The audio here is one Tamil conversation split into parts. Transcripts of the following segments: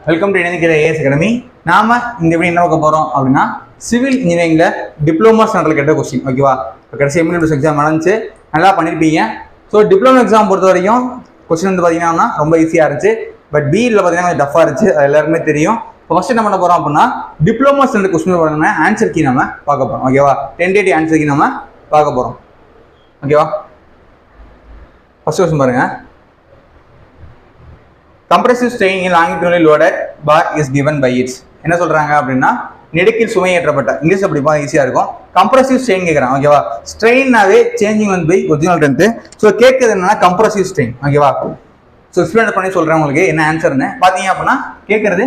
வெல்கம் டு இணைந்திருக்கிற ஏஎஸ் அகாடமி. நாம இந்த எப்படி என்ன பார்க்க போறோம் அப்படின்னா, சிவில் இன்ஜினியரிங்ல டிப்ளமோ சென்டர்ல கேட்ட கொஸ்டின். ஓகேவா, இப்போ கடைசி எம்என்எஸ் எக்ஸாம் நடந்துச்சு, நல்லா பண்ணியிருப்பீங்க. ஸோ டிப்ளமோ எக்ஸாம் பொறுத்த வரைக்கும் கொஸ்டின் வந்து பார்த்தீங்கன்னா ரொம்ப ஈஸியாக இருந்துச்சு. பட் பியில் பார்த்தீங்கன்னா கொஞ்சம் டஃபாக இருந்துச்சு, அது எல்லாருமே தெரியும். இப்போ ஃபர்ஸ்ட் என்ன பண்ண போறோம் அப்படின்னா, டிப்ளமோ சென்டர் கொஸ்டின் பாருங்க, ஆன்சர் கீ நம்ம பார்க்க போறோம். ஓகேவா, டென்டேட்டிவ் ஆன்சர் கீ நம்ம பார்க்க போறோம். ஓகேவா, ஃபர்ஸ்ட் கொஸ்டின் பாருங்க. Compressive strain in longitudinally loaded bar is given by its. என்ன சொல்றாங்க அப்படின்னா, நெடுக்கில் சுமை ஏற்றப்பட்ட, இங்கிலீஷ் அப்படி பா ஈஸியா இருக்கும். கம்ப்ரசிவ் ஸ்ட்ரெயின் கேட்கறாங்க. ஓகேவா, ஸ்ட்ரெயின்னாவே சேஞ்சிங் வந்து பை ஒரிஜினல் லென்த். ஸோ கேட்கறது என்னன்னா கம்ப்ரசிவ் ஸ்ட்ரெயின். ஓகேவா, ஸோ எக்ஸ்பிளைன் பண்ணி சொல்றேன் உங்களுக்கு என்ன ஆன்சர்னு. பாத்தீங்க அப்படின்னா கேட்கறது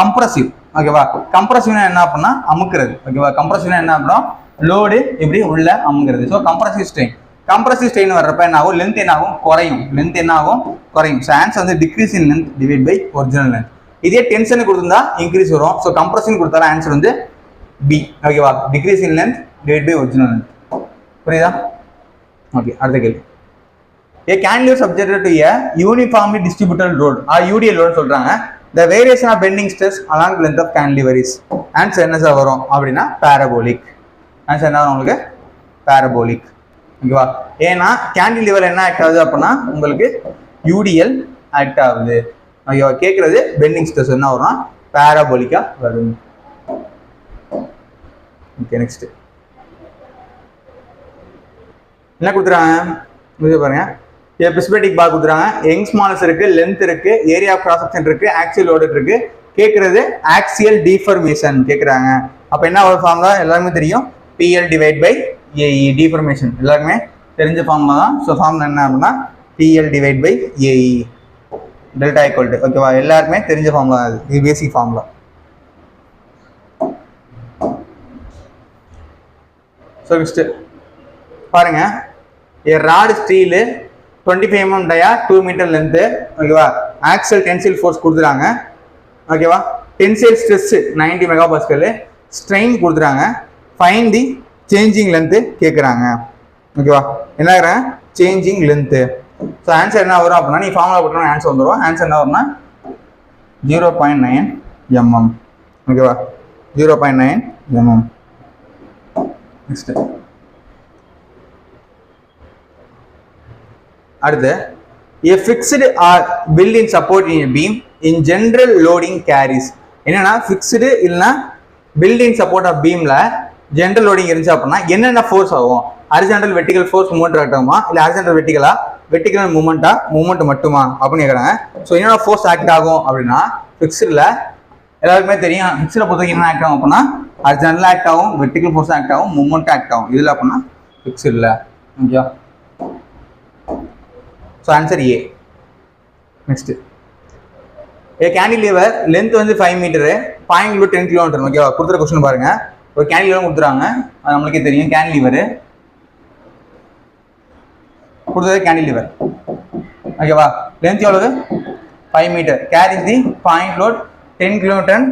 கம்ப்ரசிவ். ஓகேவா, கம்ப்ரசிவ்னா என்ன அப்படின்னா அமுக்குறது. ஓகேவா, கம்ப்ரசிவ்னா என்ன அப்படின்னா லோடு எப்படி உள்ள அமுங்குறது. So compressive strain. Compressive strain வர்றப்ப என்ன ஆகும், லென்த் என்ன ஆகும், குறையும். லென்த் என்ன ஆகும், குறையும். ஸோ ஆன்சர் வந்து decrease in length divide by original length. இதே டென்ஷன் கொடுத்திருந்தா இன்க்ரீஸ் வரும். ஸோ கம்ப்ரஷன் கொடுத்தாலும் ஆன்சர் வந்து பி. ஓகேவா, decrease in length divide by original length. புரியுதா? ஓகே, அடுத்த கேள்வி. A cantilever subjected to a uniformly distributed load or UDL load சொல்றாங்க. The variation of bending stress along length of cantilever is. Answer என்ன சார் வரும் அப்படின்னா பாரபோலிக். ஆன்சர் என்ன வரும் உங்களுக்கு, பாரபோலிக். ஓகேவா, ஏன்னா கேண்டிலிவர் என்ன ஆக்ட் ஆகுது அப்படின்னா உங்களுக்கு யூடிஎல் ஆக்ட் ஆகுது. ஓகேவா, கேட்கறது பெண்டிங் ஸ்ட்ரெஸ் என்ன வரும்னா பாரபோலிக்கா வரும். ஓகே, நெக்ஸ்ட் என்ன கொடுத்துறாங்க பாருங்க. பிரிஸ்பெட்டிக் பார் கொடுத்துறாங்க. யங் ஸ்மாலஸ் இருக்கு, லென்த் இருக்கு, ஏரியா ஆஃப் கிராஸ் செக்ஷன் இருக்கு, ஆக்சியல் லோடு இருக்கு. கேட்கறது ஆக்சியல் டிஃபர்மேஷன் கேட்கறாங்க. அப்ப என்ன ஒரு ஃபார்முலா எல்லாருமே தெரியும், PL divide by AE. Deformation எல்லாருமே தெரிஞ்ச ஃபார்முலா தான். ஸோ ஃபார்முலா என்ன அப்படின்னா PL divide by AE delta equal to. ஓகேவா, எல்லாருமே தெரிஞ்ச ஃபார்முலா அது, இது பேசிக் ஃபார்முலா. ஸோ நெக்ஸ்ட் பாருங்க. A rod steel 25 mm dia 2 metre length. ஓகேவா, ஆக்சல் டென்சில் ஃபோர்ஸ் கொடுத்துறாங்க. ஓகேவா, டென்சில் ஸ்ட்ரெஸ் 90 MPa, ஸ்ட்ரெயின் கொடுத்துறாங்க. ஃபைன் தி சேஞ்சிங் லென்த்து கேட்குறாங்க. ஓகேவா, என்ன கேட்குறாங்க, சேஞ்சிங் லென்த்து. ஸோ ஆன்சர் என்ன வரும் அப்படின்னா, நீ ஃபார்முலா போட்டோம்னா ஆன்சர் வந்துடும். ஆன்சர் என்ன வரும்னா 0.9 mm. ஓகேவா, 0.9 mm. நெக்ஸ்ட் அடுத்து, a fixed or built-in support in a beam in general loading carries. என்னன்னா ஃபிக்ஸ்டு இல்லைன்னா பில்டிங் சப்போர்ட் ஆஃப் பீம்ல ஜென்ரல் லோடிங் இருந்துச்சு அப்படின்னா என்னென்ன ஃபோர்ஸ் ஆகும், horizontal vertical force movement act ஆகுமா, இல்லை ஹரிசாண்டல் வெர்டிகலா, வெர்டிகல் மூவ்மெண்டா, மூவ்மெண்ட் மட்டுமா அப்படின்னு கேட்குறாங்க. ஸோ என்னென்ன ஃபோர்ஸ் ஆக்ட் ஆகும் அப்படின்னா, ஃபிக்ஸ்டில் எல்லாருக்குமே தெரியும். ஃபிக்ஸ்டில் பொறுத்தவரைக்கும் என்ன ஆக்ட் ஆகும் அப்படின்னா ஹரிசாண்டல் ஆக்ட் ஆகும், வெர்டிகல் ஃபோர்ஸ் ஆக்ட் ஆகும், மூவ்மெண்ட் ஆக்ட் ஆகும். இதில் அப்படின்னா ஃபிக்ஸ்டில். Okay, so answer A. Next, a cantilever length வந்து 5 மீட்டரு, பாயிண்ட் லோ 10 கிலோமீட்டர். ஓகேவா, கொடுத்துற கொஸ்டின் பாருங்க. ஒரு கேண்டிலிவர் கொடுத்துறாங்க, அது நம்மளுக்கே தெரியும். கேண்டிலிவர் கொடுத்தது கேண்டிலிவர். ஓகேவா, லென்த் எவ்வளவு 5 metre, carries the point load 10 kilometre.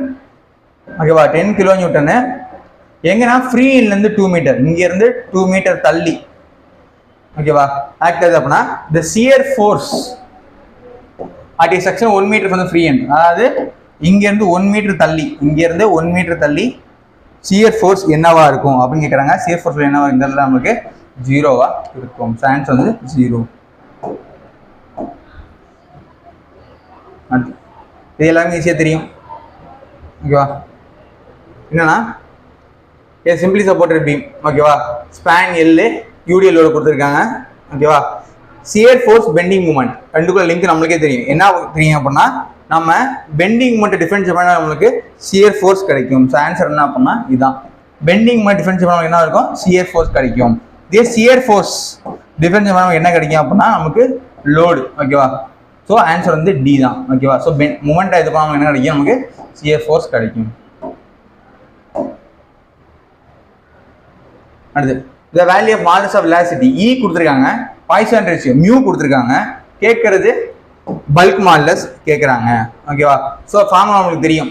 ஓகேவா, 10 கிலோ நியூட்டனு. எங்கன்னா ஃப்ரீலேருந்து 2 மீட்டர், இங்கேருந்து 2 மீட்டர் தள்ளி. ஓகேவா, ஆக்ட் ஆகுது அப்படின்னா the shear force at a section 1 metre வந்து ஃப்ரீ எண்ட். அதாவது இங்கேருந்து 1 மீட்டர் தள்ளி, இங்கேருந்து 1 மீட்டர் தள்ளி சியர் ஃபோர்ஸ் என்னவா இருக்கும் அப்படின்னு கேட்குறாங்க. சியர் ஃபோர்ஸ் என்னவா இருந்தாலும் நமக்கு 0வா இருக்கும். ஆன்சர் வந்து 0. அடுத்து, இது எல்லாமே ஈஸியாக தெரியும். ஓகேவா, என்னன்னா சிம்பிளி சப்போர்ட்டட் பீம். ஓகேவா, ஸ்பேன் எல்லு யூடிஎல் லோடு கொடுத்துருக்காங்க. ஓகேவா, சியர் ஃபோர்ஸ் பெண்டிங் மூமெண்ட் ரெண்டுக்குள்ள லிங்க் நம்மளுக்கே தெரியும். என்ன தெரியும் அப்படின்னா, நம்ம பெண்டிங் மூமெண்ட் டிஃபரன்ஸ் பண்ணால் நம்மளுக்கு சியர் ஃபோர்ஸ் கிடைக்கும். ஸோ ஆன்சர் என்ன அப்படின்னா இதுதான். பெண்டிங் மூமெண்ட் டிஃபரன்ஸ் பண்ணால் என்ன இருக்கும், சியர் ஃபோர்ஸ் கிடைக்கும். இதே சியர் ஃபோர்ஸ் டிஃபரன்ஸ் பண்ணால் என்ன கிடைக்கும் அப்படின்னா நமக்கு லோடு. ஓகேவா, ஸோ ஆன்சர் வந்து டி தான். ஓகேவா, ஸோ மூமெண்ட் இது பண்ணாமல் என்ன கிடைக்கும், நமக்கு சியர் ஃபோர்ஸ் கிடைக்கும். அடுத்து, the value of modulus of velocity E கொடுத்துருக்காங்க, பாய்சான் ரேஷியோ மியூ கொடுத்துருக்காங்க. கேட்கறது பல்க் மாடுலஸ் கேட்குறாங்க. ஓகேவா, ஸோ ஃபார்முலா உங்களுக்கு தெரியும்.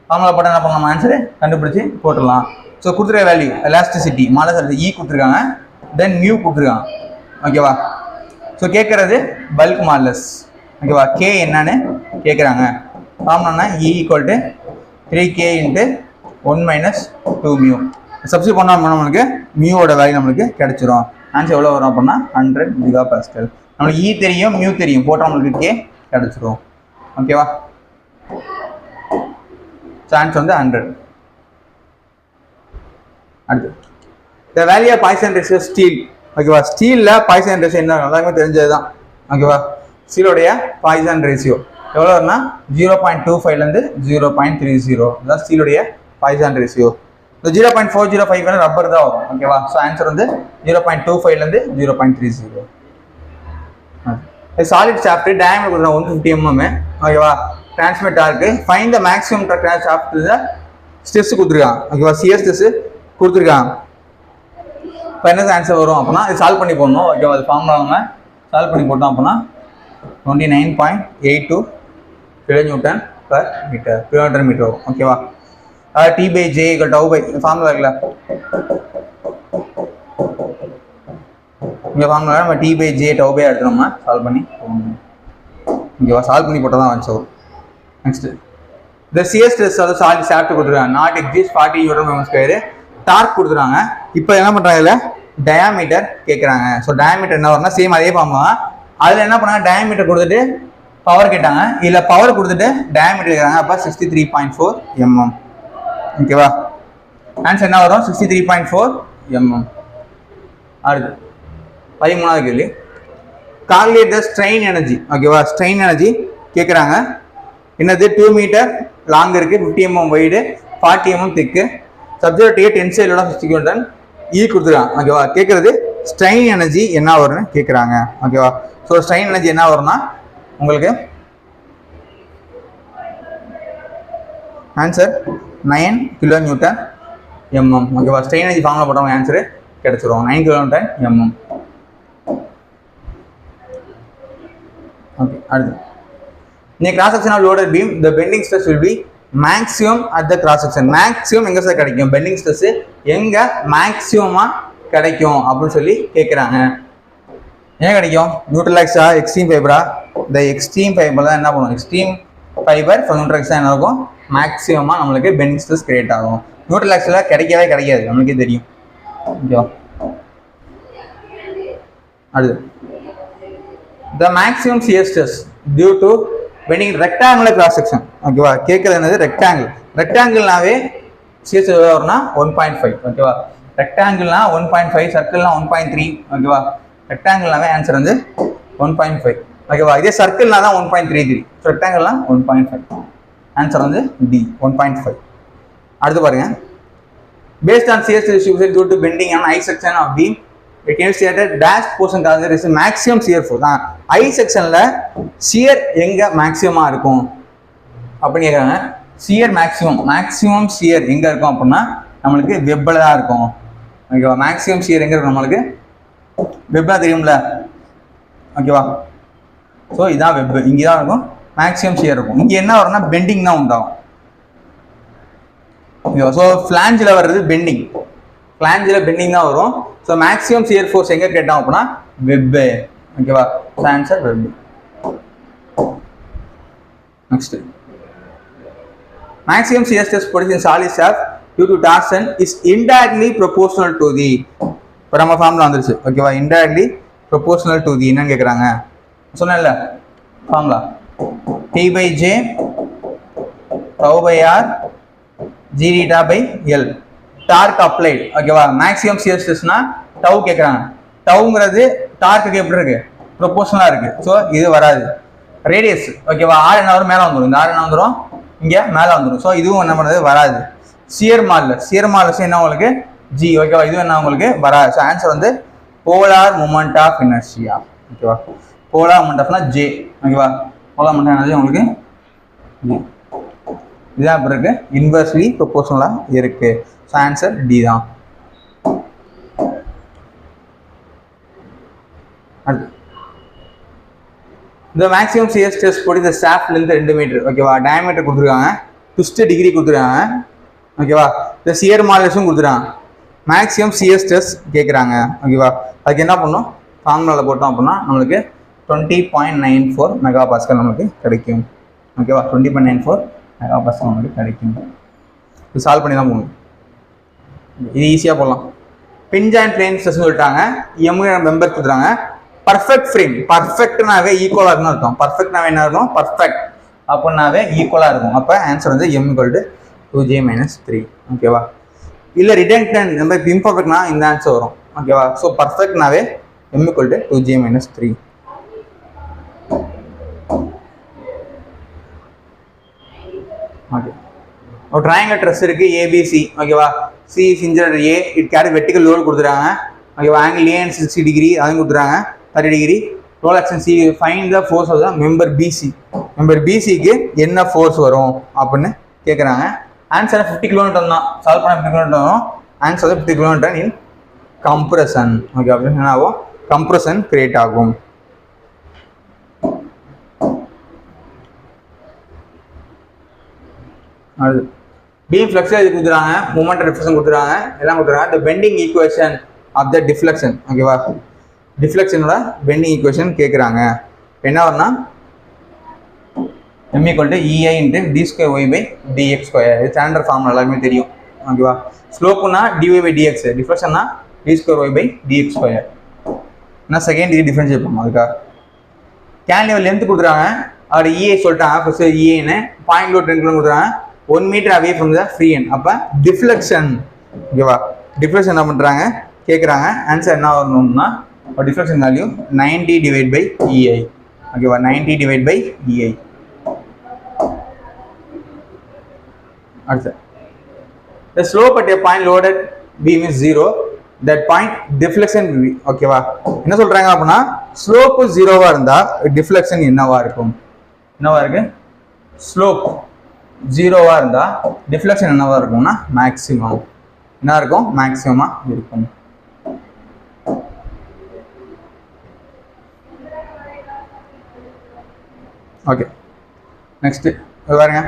ஃபார்முலா போட்டால் என்ன பண்ணலாம், ஆன்சரு கண்டுபிடிச்சி போட்டுடலாம். ஸோ கொடுத்துருக்க வேல்யூ எலாஸ்டிசிட்டி மாடுலஸ் E கொடுத்துருக்காங்க, தென் மியூ கொடுத்துருக்காங்க. ஓகேவா, ஸோ கேட்கறது பல்க் மாடுலஸ். ஓகேவா, கே என்னன்னு கேட்குறாங்க. ஃபார்முலானா E equal to 3K into 1 minus 2 mu. Substitute பண்ணோம்னா நம்மளுக்கு மியூவோட வேல்யூ நம்மளுக்கு கிடைச்சிரும். ஆன்சர் எவ்வளோ வரும் அப்படின்னா 100 ஜிகா பாஸ்கல். நம்மளுக்கு E தெரியும், மியூ தெரியும், போட்டால் நம்மளுக்கு K கிடைச்சிரும். ஓகேவா? சான்ஸ் வந்து 100. அடுத்து the value of Poisson ratio steel. ஓகேவா? ஸ்டீலில் பாய்சன் ரேஷியோ என்ன எல்லாருமே தெரிஞ்சது தான். ஓகேவா? ஸ்டீலோடைய பாய்சன் ரேஷியோ எவ்வளோ வரும்னா 0.25லேருந்து 0.30. இதுதான் ஸ்டீலுடைய பாய்சன் ரேஷியோ. இந்த 0.405 ரப்பர் தான் வரும். ஓகேவா? ஸோ ஆன்சர் வந்து 0.25லேருந்து 0.30. சாலிட் ஷாஃப்ட் டயமீட்டர் கொடுத்துருக்காங்க 150 mm. ஓகேவா? Transmit torque find the maximum shaft stress கொடுத்துருக்காங்க. ஓகேவா? சிஎஸ் ஸ்ட்ரெஸ் கொடுத்துருக்காங்க. இப்போ என்ன ஆன்சர் வரும் அப்படின்னா இது சால்வ் பண்ணி போடணும். ஓகேவா? அது ஃபார்முலா சால்வ் பண்ணி போட்டோம் அப்படின்னா 29.82 kN per meter kilometre metre வரும். ஓகேவா? T/J = tau by ஃபார்முலா இருக்குல்ல, இந்த ஃபார்முலா நம்ம T/J tau by எடுத்து நம்ம சால்வ் பண்ணி போடணும். ஓகேவா? சால்வ் பண்ணி போட்டால் தான் ஆன்சர் வரும். நெக்ஸ்ட் இந்த சிஎஸ் ஸ்ட்ரெஸ் அதாவது சாலிட் ஷாஃப்ட் கொடுத்துருக்காங்க. Not exist 40 Nm². டார்க் கொடுத்துருக்காங்க. இப்போ என்ன பண்ணுறாங்க, இதில் டயாமீட்டர் கேட்குறாங்க. ஸோ டயாமீட்டர் என்ன வரும்னா சேம் அதே ஃபார்முலா. அதில் என்ன பண்ணாங்க, டயாமீட்டர் கொடுத்துட்டு பவர் கேட்டாங்க. இதில் பவர் கொடுத்துட்டு டயாமீட்டர் கேட்குறாங்க. அப்போ 63.4 mm. ஓகேவா? ஆன்சர் என்ன வரும் 63.4 mm. அடுத்து 13வது கேள்வி, கால்குலேட் த ஸ்ட்ரெயின் எனர்ஜி. ஓகேவா? ஸ்ட்ரெயின் எனர்ஜி கேட்குறாங்க. என்னது 2 மீட்டர் லாங் இருக்கு, 50 mm வைடு, 40 mm திக்கு, சப்ஜெக்ட் டென்சைல் 60 kN, E கொடுத்துருக்காங்க. ஓகேவா? கேட்குறது ஸ்ட்ரெயின் எனர்ஜி என்ன வரும்னு கேட்குறாங்க. ஓகேவா? ஸோ ஸ்ட்ரெயின் எனர்ஜி என்ன வரும்னா உங்களுக்கு ஆன்சர் 9 kN/mm. ஓகேவா? ஸ்ட்ரெயின் எனர்ஜி ஃபார்முலா போட்டவங்க ஆன்சரு கிடைச்சிரும் 9 kN/mm. ஓகே. அடுத்து இந்த cross section of loaded beam the bending stress will be maximum at the cross section. Maximum எங்கே சார் கிடைக்கும், பெண்டிங் ஸ்ட்ரெஸ் எங்கே மேக்ஸிமமாக கிடைக்கும் அப்படின்னு சொல்லி கேட்குறாங்க. ஏன் கிடைக்கும், நியூட்ரலைஸா எக்ஸ்ட்ரீம் ஃபைபரா? இந்த எக்ஸ்ட்ரீம் ஃபைபர் தான் என்ன பண்ணுவோம், எக்ஸ்ட்ரீம் ஃபைபர் நியூட்ரலைஸ் என்ன இருக்கும், மேக்ஸிமமாக நம்மளுக்கு பெண்டிங் ஸ்ட்ரெஸ் கிரியேட் ஆகும். நியூட்ரலைஸில் கிடைக்கவே கிடைக்காது, நம்மளுக்கே தெரியும். ஓகேவா? அடுத்து the maximum shear stress due to bending rectangular cross section. ஓகேவா? கேட்குறது என்னது ரெக்டாங்கிள். ரெக்டாங்கிள்னாவே சிஎஸ் வரும்னா 1.5. ஓகேவா? ரெக்டாங்கிள்னா 1.5, சர்க்கிள்னா 1.3. ஓகேவா? ரெக்டாங்கிள்னாவே ஆன்சர் வந்து 1.5. ஓகேவா? இதே சர்க்கிள்னா தான் 1.33. ரெக்டாங்கிள்னா 1.5. ஆன்சர் வந்து டி 1.5. அடுத்து பாருங்க, based on CS distribution due to bending on I section of beam it can be stated dash portion considered is maximum shear force. I செக்ஷன்ல shear எங்க மேக்ஸிமமா இருக்கும் அப்படின்னு கேட்குறாங்க. shear மேக்ஸிமம் shear எங்க இருக்கும் அப்படின்னா நம்மளுக்கு வெப்ல தான் இருக்கும். ஓகேவா? மேக்ஸிமம் shear எங்க இருக்கும், நம்மளுக்கு வெப்னா தெரியும்ல. ஓகேவா? ஸோ இதான் வெப், இங்கே தான் இருக்கும் மேக்ஸிமம் shear இருக்கும். இங்கே என்ன வரும்னா பெண்டிங் தான் உண்டாகும். ஓகேவா? ஸோ ஃபிளாஞ்சில் வர்றது பெண்டிங், ஃபிளாஞ்சில் பெண்டிங் தான் வரும். ஸோ மேக்ஸிமம் சியர் ஃபோர்ஸ் எங்கே கேட்டோம் அப்படின்னா வெப்பு. ஓகேவா? Answer web. Next maximum shear stress produced in solid shaft due to torsion is indirectly proportional to the, இப்போ நம்ம ஃபார்முலா வந்துருச்சு. ஓகேவா? indirectly proportional to the என்னன்னு கேட்குறாங்க, சொன்னேன்ல formula T/J tau by R G theta by L. Torque applied. ஓகேவா? மேக்ஸிமம் சியர் ஸ்ட்ரெஸ்னா டவு கேட்குறாங்க. டவுங்கிறது டார்க்கு எப்படி இருக்கு, ப்ரொபோஷனலாக இருக்கு. ஸோ இது வராது. ரேடியஸ் ஓகேவா? ஆர் என்ன வரும், மேலே வந்துடும். இந்த ஆர் என்ன வந்துடும், இங்கே மேலே வந்துடும். ஸோ இதுவும் என்ன பண்ணுறது, வராது. சியர் மாடலஸ் என்ன உங்களுக்கு ஜி. ஓகேவா? இதுவும் என்ன உங்களுக்கு வராது. ஸோ ஆன்சர் வந்து போலார் மூமெண்ட் ஆஃப் இனர்ஷியா. ஓகேவா? போலார் மூமெண்ட் ஆஃப்னா ஜே. ஓகேவா? போலார் மூமெண்ட் எனர்ஜி உங்களுக்கு ஜி. இதுதான் இப்போ இருக்கு, இன்வெர்ஸ்லி ப்ரொபோஷனலாக இருக்கு. ஸோ ஆன்சர் டி தான். அடுத்து இந்த மேக்ஸிமம் சியர் ஸ்ட்ரெஸ் போட்டு இந்த ஷாஃப்ட்லேருந்து 2 மீட்டர். ஓகேவா? டயமீட்டர் கொடுத்துருக்காங்க, ட்விஸ்ட் டிகிரி கொடுத்துருக்காங்க. ஓகேவா? இந்த சியர் மாடலஸும் கொடுத்துருக்காங்க. மேக்ஸிமம் சியர் ஸ்ட்ரெஸ் கேட்குறாங்க. ஓகேவா? அதுக்கு என்ன பண்ணணும், ஃபார்முலாவில் போட்டோம் அப்படின்னா நம்மளுக்கு 20.94 மெகா பாஸ்கல் நம்மளுக்கு கிடைக்கும். ஓகேவா 20.94 மெகாபாஸ்கல் நமக்கு கிடைக்கும். இது சால்வ் பண்ணி தான் போகணும். இது ஈஸியாக போடலாம். பிஞ்ச் அண்ட் பிளேன் ஸ்ட்ரெஸ் சொல்லிட்டாங்க, மெம்பர் கொடுத்துறாங்க. பர்ஃபெக்ட் ஃப்ரேம், பர்ஃபெக்ட்னாவே ஈக்குவலாக இருக்குன்னு அர்த்தம். பர்ஃபெக்ட்னாவே என்ன இருக்கும், பர்ஃபெக்ட் அப்படின்னாவே ஈக்குவலாக இருக்கும். அப்போ ஆன்சர் வந்து m = 2j - 3. ஓகேவா? இல்லை ரிடக்டன்ட் நம்ம இம்பர்ஃபெக்ட்னா இந்த ஆன்சர் வரும். ஓகேவா? ஸோ பர்ஃபெக்ட்னாவே m = 2j - 3. ஓகே, ஒரு ட்ரையாங்கிள் ட்ரெஸ் இருக்கு ABC. ஓகேவா? C is injured A, it carry vertical load கொடுத்துறாங்க. ஓகேவா? ஆங்கிள் A and 60 டிகிரி அதுவும் கொடுத்துறாங்க, 30 degree. Roll action C, find the force of the member BC. Member BCக்கு என்ன ஃபோர்ஸ் வரும் அப்படின்னு கேட்குறாங்க. ஆன்சர் 50 கிலோமீட்டர் தான். சால்வ் பண்ண 50 கிலோமீட்டர் வரும். Answer 50 kilometre in compression. Okay, அப்படின்னு என்ன ஆகும், கம்ப்ரஷன் கிரியேட் ஆகும். அது பீம் ஃப்ளெக்ஸில் இது கொடுத்துறாங்க, மூமெண்ட் ரிஃப்ளெக்ஷன் கொடுத்துறாங்க, எல்லாம் கொடுத்துறாங்க. The bending equation of the deflection. ஓகேவா? டிஃப்ளெக்ஷனோட பெண்டிங் ஈக்குவேஷன் கேட்குறாங்க. என்ன வரும்னா m = EI × d²y/dx². இது ஸ்டாண்டர்ட் ஃபார்ம் எல்லாருமே தெரியும். ஓகேவா? ஸ்லோப்புனா dy/dx, டிஃப்ளெக்ஷன்னா d²y/dx². நான் செகண்ட் டிகிரி டிஃபரன்ஷியேட் பண்ணுவோம். அதுக்காக கேன்டிவர் லென்த் கொடுத்துறாங்க, அவர் EI சொல்லிட்டாங்க. ஃபர்ஸ்ட் EIன்னு பாயிண்ட் லோட் 10 கிலோ கொடுத்துறாங்க, 1 metre away from the free end. அப்போ டிஃப்ளெக்ஷன். ஓகேவா? டிஃப்ளெக்ஷன் என்ன பண்ணுறாங்க கேட்குறாங்க. ஆன்சர் என்ன வரணும்னா டிஃப்ளெக்ஷன் வேல்யூ 90/EI. ஓகேவா? 90/EI. அடுத்து the slope at a point loaded beam is 0, that point deflection will be. ஓகேவா? என்ன சொல்றாங்க அப்படின்னா ஸ்லோப் 0வா இருந்தா டிஃப்ளெக்ஷன் என்னவா இருக்கும்? என்னவா இருக்கு? ஸ்லோப் 0வா இருந்தா டிஃப்ளெக்ஷன் என்னவா இருக்கும்னா மேக்ஸிமம். என்ன இருக்கும்? மேக்ஸிமமா இருக்கும். ஓகே, நெக்ஸ்ட் பாருங்க.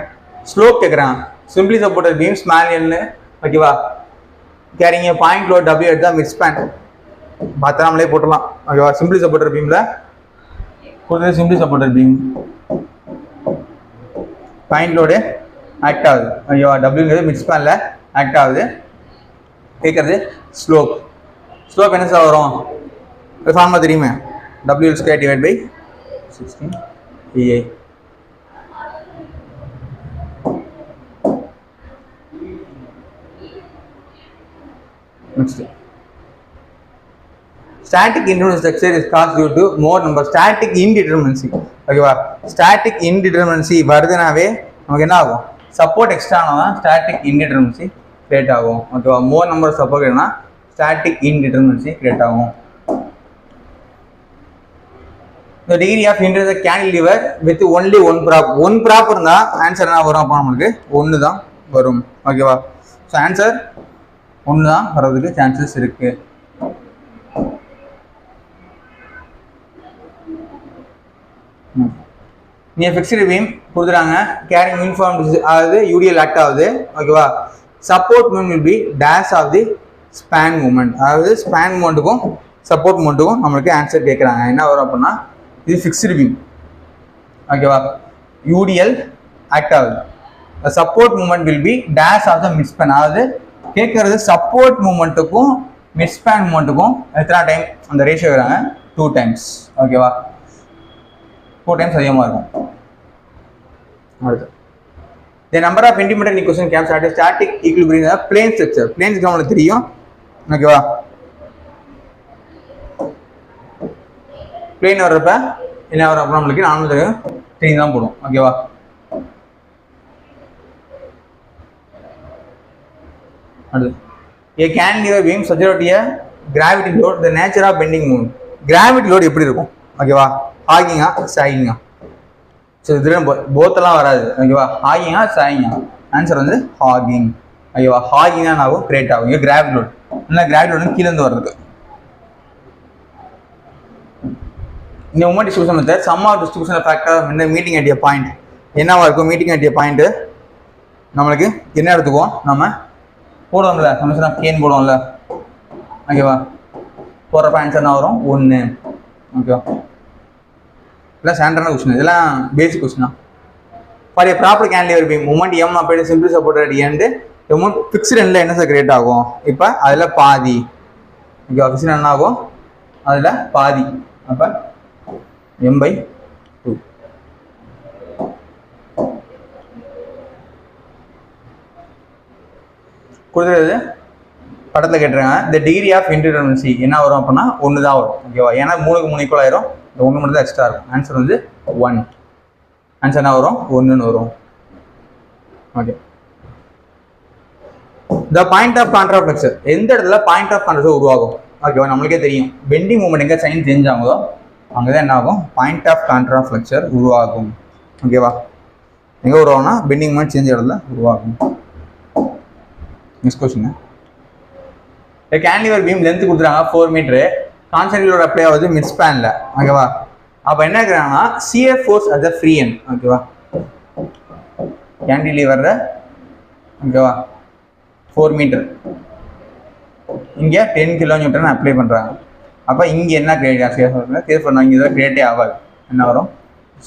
ஸ்லோப் கேட்குறாங்க. சிம்பிளி சப்போர்ட்டட் பீம் ஸ்மால் எல்னு. ஓகேவா? கேரிங்க பாயிண்ட் லோட் W எடுத்தா மிட் ஸ்பேன் பார்த்தாமலே போட்டுடலாம். ஓகேவா? சிம்பிளி சப்போர்ட்டட் பீமில் பொறுத்தது simply supported beam point load act ஆகுது. ஓகேவா? Wங்கிறது மிட் ஸ்பேனில் ஆக்ட் ஆகுது. கேட்குறது ஸ்லோப். ஸ்லோப் என்ன சார் வரும்? ஃபார்முலா தெரியுமே, W/16EI. Next, static indeterminate structure is caused due to more number static indeterminacy. ஓகேவா? static indeterminacy வருதுனாவே நமக்கு என்ன ஆகும்? சப்போர்ட் எக்ஸ்ட்ரா ஆனா static indeterminacy கிரியேட் ஆகும். ஓகேவா? மோர் நம்பர் சப்போர்ட் என்ன static indeterminacy கிரியேட் ஆகும். the degree of hindrance of cantilever with only one prop. one prop இருந்தா ஆன்சர் என்ன வரும்? அப்போ நமக்கு 1 தான் வரும். ஓகேவா? ஸோ ஆன்சர் 1 தான் வர்றதுக்கு சான்சஸ் இருக்கு. நீ ஃபிக்ஸ்டு பீம் கொடுத்துறாங்க, கேரிங் யூனிஃபார்ம் அதாவது UDL ஆக்ட் ஆகுது. ஓகேவா? Support moment will be dash of the span moment. அதாவது ஸ்பேன் மூமெண்ட்டுக்கும் சப்போர்ட் மூமெண்ட்டுக்கும் நம்மளுக்கு ஆன்சர் கேட்குறாங்க. என்ன வரும் அப்படின்னா இது ஃபிக்ஸ்டு பீம். ஓகேவா? UDL ஆக்ட் ஆகுது. Support moment will be dash of the mid span. அதாவது கேட்கறது சப்போர்ட் மூமெண்ட்டுக்கும் மிட் ஸ்பேன் மூமெண்ட்டுக்கும் எத்தனை டைம் அந்த ரேஷியோ வராங்க? 2 டைம்ஸ். ஓகேவா? 4 டைம்ஸ் அதிகமாக இருக்கும். அடுத்து the number of independent equation can start static equilibrium in a plane structure. planes நம்மளுக்கு தெரியும். ஓகேவா? பிளேன் வர்றப்ப என்ன வரும்? அப்புறம் நம்மளுக்கு 4 தான் போடும். ஓகேவா? அடுத்து a cantilever beam subject to a gravity load, the nature of bending moment. gravity load எப்படி இருக்கும்? ஓகேவா? ஹாகிங்கா சாகிங்கா? ஸோ இதில் போத்தெல்லாம் வராது. ஓகேவா? ஹாகிங்கா சாகிங்கா? ஆன்சர் வந்து ஹாகிங். ஓகேவா? ஹாகிங்கா ஆகும் கிரியேட் ஆகும். இங்கே கிராவிட்டி லோட் இல்லை, கிராவிட்டி லோடு கீழேருந்து வர்றது. இந்த moment distribution method sum of distribution factor இந்த மீட்டிங் அட் எ பாயிண்ட் என்னவா இருக்கும்? மீட்டிங் அட் எ பாயிண்ட் நம்மளுக்கு என்ன எடுத்துக்குவோம்? நம்ம போடுவோம்ல, சமேஷன் ஆஃப் கேன் போடுவோம்ல. ஓகேவா? போடுறப்ப ஆன்சர் என்ன வரும்? 1. ஓகேவா? இதெல்லாம் ஸ்டாண்டர்டான கொஸ்டின், இதெல்லாம் பேசிக் கொஸ்டின் தான். For a proper cantilever beam moment M அப்படி simply supported at end moment fixed எண்ட்ல என்ன சார் கிரியேட் ஆகும்? இப்போ அதில் பாதி இங்கே ஃபிக்ஸ்டு என்ன ஆகும்? அதில் பாதி அப்போ m/2 கொடுத்துருது. படத்தில் கேட்டுருக்காங்க இந்த டிகிரி ஆஃப் இன்டிடெர்மினன்சி என்ன வரும் அப்படின்னா 1 தான் வரும். ஓகேவா? ஏன்னா 3க்கு 3 ஈக்குவல் ஆயிரும். இந்த 1 மட்டும் தான் எக்ஸ்ட்ரா இருக்கும். ஆன்சர் வந்து 1. ஆன்சர் என்ன வரும்? 1ன்னு வரும். Okay. The point of contrast flexure எந்த இடத்துல பாயிண்ட் ஆஃப் கான்ட்ராஸ்ட் உருவாகும்? ஓகேவா? நம்மளுக்கே தெரியும் பெண்டிங் மூமெண்ட் எங்கே சைன் சேஞ்ச் ஆகுதோ அங்கே தான் என்ன ஆகும்? பாயிண்ட் ஆஃப் கான்ட்ராஸ்ட் ஃப்ளெக்சர் உருவாகும். ஓகேவா? எங்கே உருவாகும்னா பெண்டிங் மூமெண்ட் சேஞ்ச் இடத்துல உருவாகும். Next question. Cantilever beam length கொடுத்துறாங்க 4 மீட்டரு. கான்ஸ்டன்ட் லோட் அப்ளை ஆகுது மிட் ஸ்பேனில். ஓகேவா? அப்போ என்ன இருக்கிறாங்கன்னா CF force at the free end. ஓகேவா? கேன்டிலிவர்ல ஓகேவா 4 மீட்டர் இங்கே 10 கிலோமீட்டர்னு அப்ளை பண்ணுறாங்க. அப்போ இங்கே என்ன கிரியேட் கேஸ் பண்ணாங்க? இங்கே இதில் கிரியேட்டே ஆகாது. என்ன வரும்?